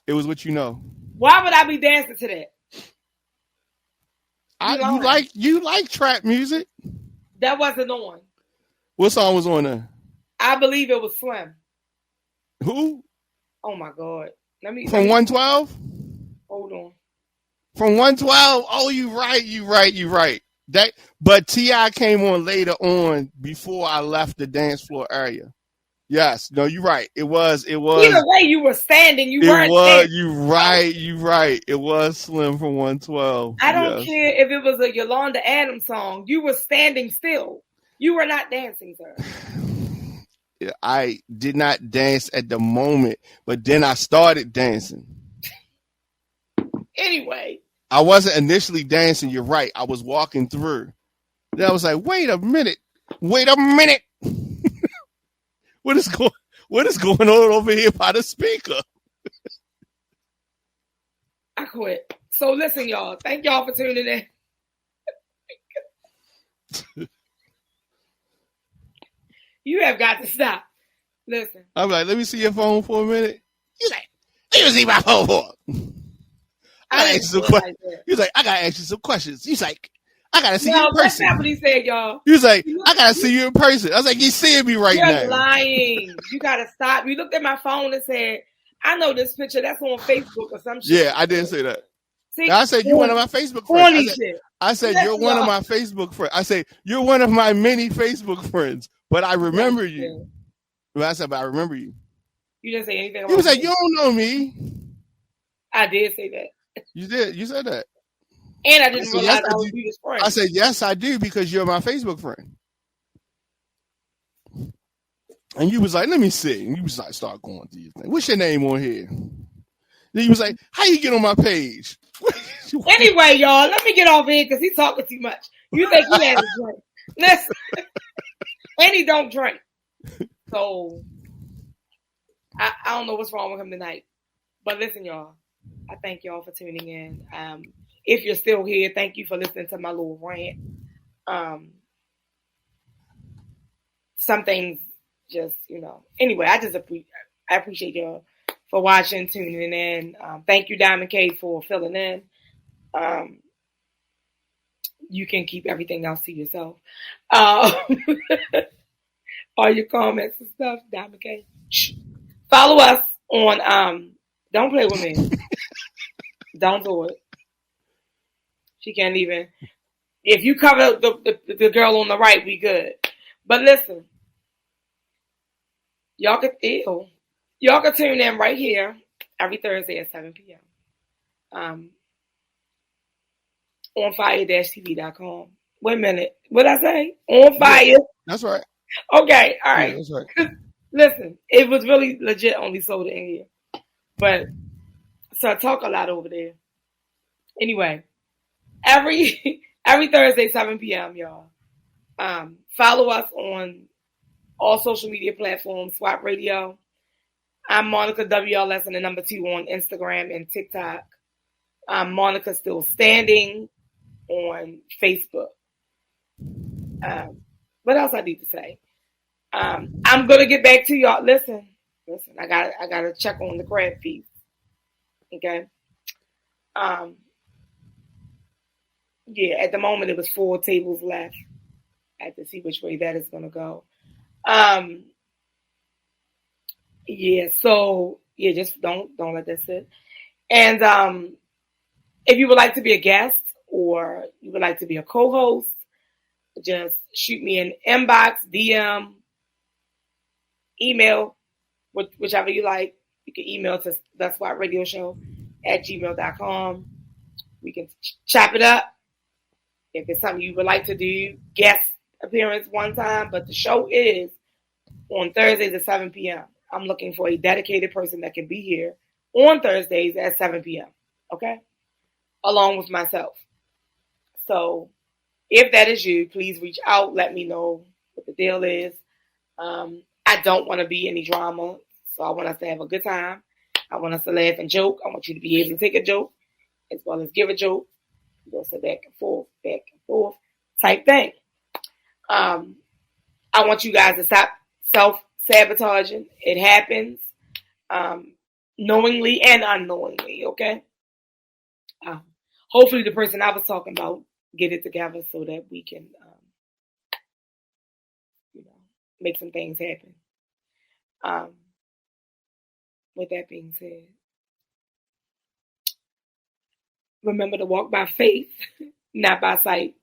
[SPEAKER 2] It was what you know.
[SPEAKER 1] Why would I be dancing to that?
[SPEAKER 2] You like trap music?
[SPEAKER 1] That wasn't on.
[SPEAKER 2] What song was on there?
[SPEAKER 1] I believe it was Slim.
[SPEAKER 2] Who?
[SPEAKER 1] Oh my God.
[SPEAKER 2] From 112?
[SPEAKER 1] Hold on.
[SPEAKER 2] From 112? Oh, you right. But T.I. came on later on before I left the dance floor area. Yes, no, you're right. It was.
[SPEAKER 1] Either way, you were standing. You weren't standing.
[SPEAKER 2] You right. It was Slim from 112.
[SPEAKER 1] I don't care if it was a Yolanda Adams song. You were standing still. You were not dancing, sir.
[SPEAKER 2] I did not dance at the moment, but then I started dancing.
[SPEAKER 1] Anyway.
[SPEAKER 2] I wasn't initially dancing. You're right. I was walking through. Then I was like, wait a minute. What is going on over here by the speaker?
[SPEAKER 1] I quit. So listen, y'all. Thank y'all for tuning in. You have got to stop. Listen.
[SPEAKER 2] I'm like, let me see your phone for a minute. He's like, let me see my phone for. He's like, I gotta ask you some questions. He's like, I gotta see you in person.
[SPEAKER 1] That's not what he said, y'all.
[SPEAKER 2] He was like, I gotta see you in person. I was like, he's seeing me right now.
[SPEAKER 1] You're lying. You gotta stop. You looked at my phone and said, I know this picture. That's on Facebook or some shit.
[SPEAKER 2] Yeah, I didn't say that. See, I said, you're one of my Facebook friends. I said you're one of my Facebook friends. I said, you're one of my many Facebook friends, but I remember you. Well, I said, but I remember you.
[SPEAKER 1] You didn't say anything about
[SPEAKER 2] He was like, you don't know me.
[SPEAKER 1] I did say that.
[SPEAKER 2] You did. You said that.
[SPEAKER 1] And I didn't realize I was his friend.
[SPEAKER 2] I said, yes, I do, because you're my Facebook friend. And you was like, let me see. And you was like, start going through your thing. What's your name on here? Then you was like, how you get on my page?
[SPEAKER 1] Anyway, y'all, let me get off here because he's talking too much. You think he has a drink. Listen. And he don't drink. So, I don't know what's wrong with him tonight. But listen, y'all. I thank y'all for tuning in. If you're still here, thank you for listening to my little rant. Some things just, Anyway, I appreciate y'all for watching, tuning in. Thank you, Diamond K, for filling in. You can keep everything else to yourself. All your comments and stuff, Diamond K. Follow us on Don't Play With Me. Don't do it. She can't even. If you cover the girl on the right, we good. But listen, y'all could tune in right here every Thursday at 7 p.m. On fire-tv.com. Wait a minute. What'd I say? On fire.
[SPEAKER 2] Yeah, that's right.
[SPEAKER 1] Okay, all right.
[SPEAKER 2] Yeah, that's right.
[SPEAKER 1] Listen, it was really legit only soda in here. But, so I talk a lot over there. Anyway, every Thursday, 7 p.m., y'all. Follow us on all social media platforms, Swap Radio. I'm Monica WLS and the number 2 on Instagram and TikTok. Monica Still Standing on Facebook. What else I need to say? I'm gonna get back to y'all. Listen. I gotta check on the crab piece. Okay. Yeah. At the moment, it was 4 tables left. I have to see which way that is gonna go. Yeah. So yeah, just don't let that sit. And if you would like to be a guest or you would like to be a co-host, just shoot me an inbox, DM, email, whichever you like. You can email to theswatradioshow@gmail.com. We can chop it up. If it's something you would like to do, guest appearance one time, but the show is on Thursdays at 7 p.m. I'm looking for a dedicated person that can be here on Thursdays at 7 p.m. Okay? Along with myself. So if that is you, please reach out. Let me know what the deal is. I don't want to be any drama. So I want us to have a good time. I want us to laugh and joke. I want you to be able to take a joke as well as give a joke. Go sit back and forth type thing. I want you guys to stop self-sabotaging. It happens knowingly and unknowingly, okay? Hopefully the person I was talking about get it together so that we can, make some things happen. With that being said, remember to walk by faith, not by sight.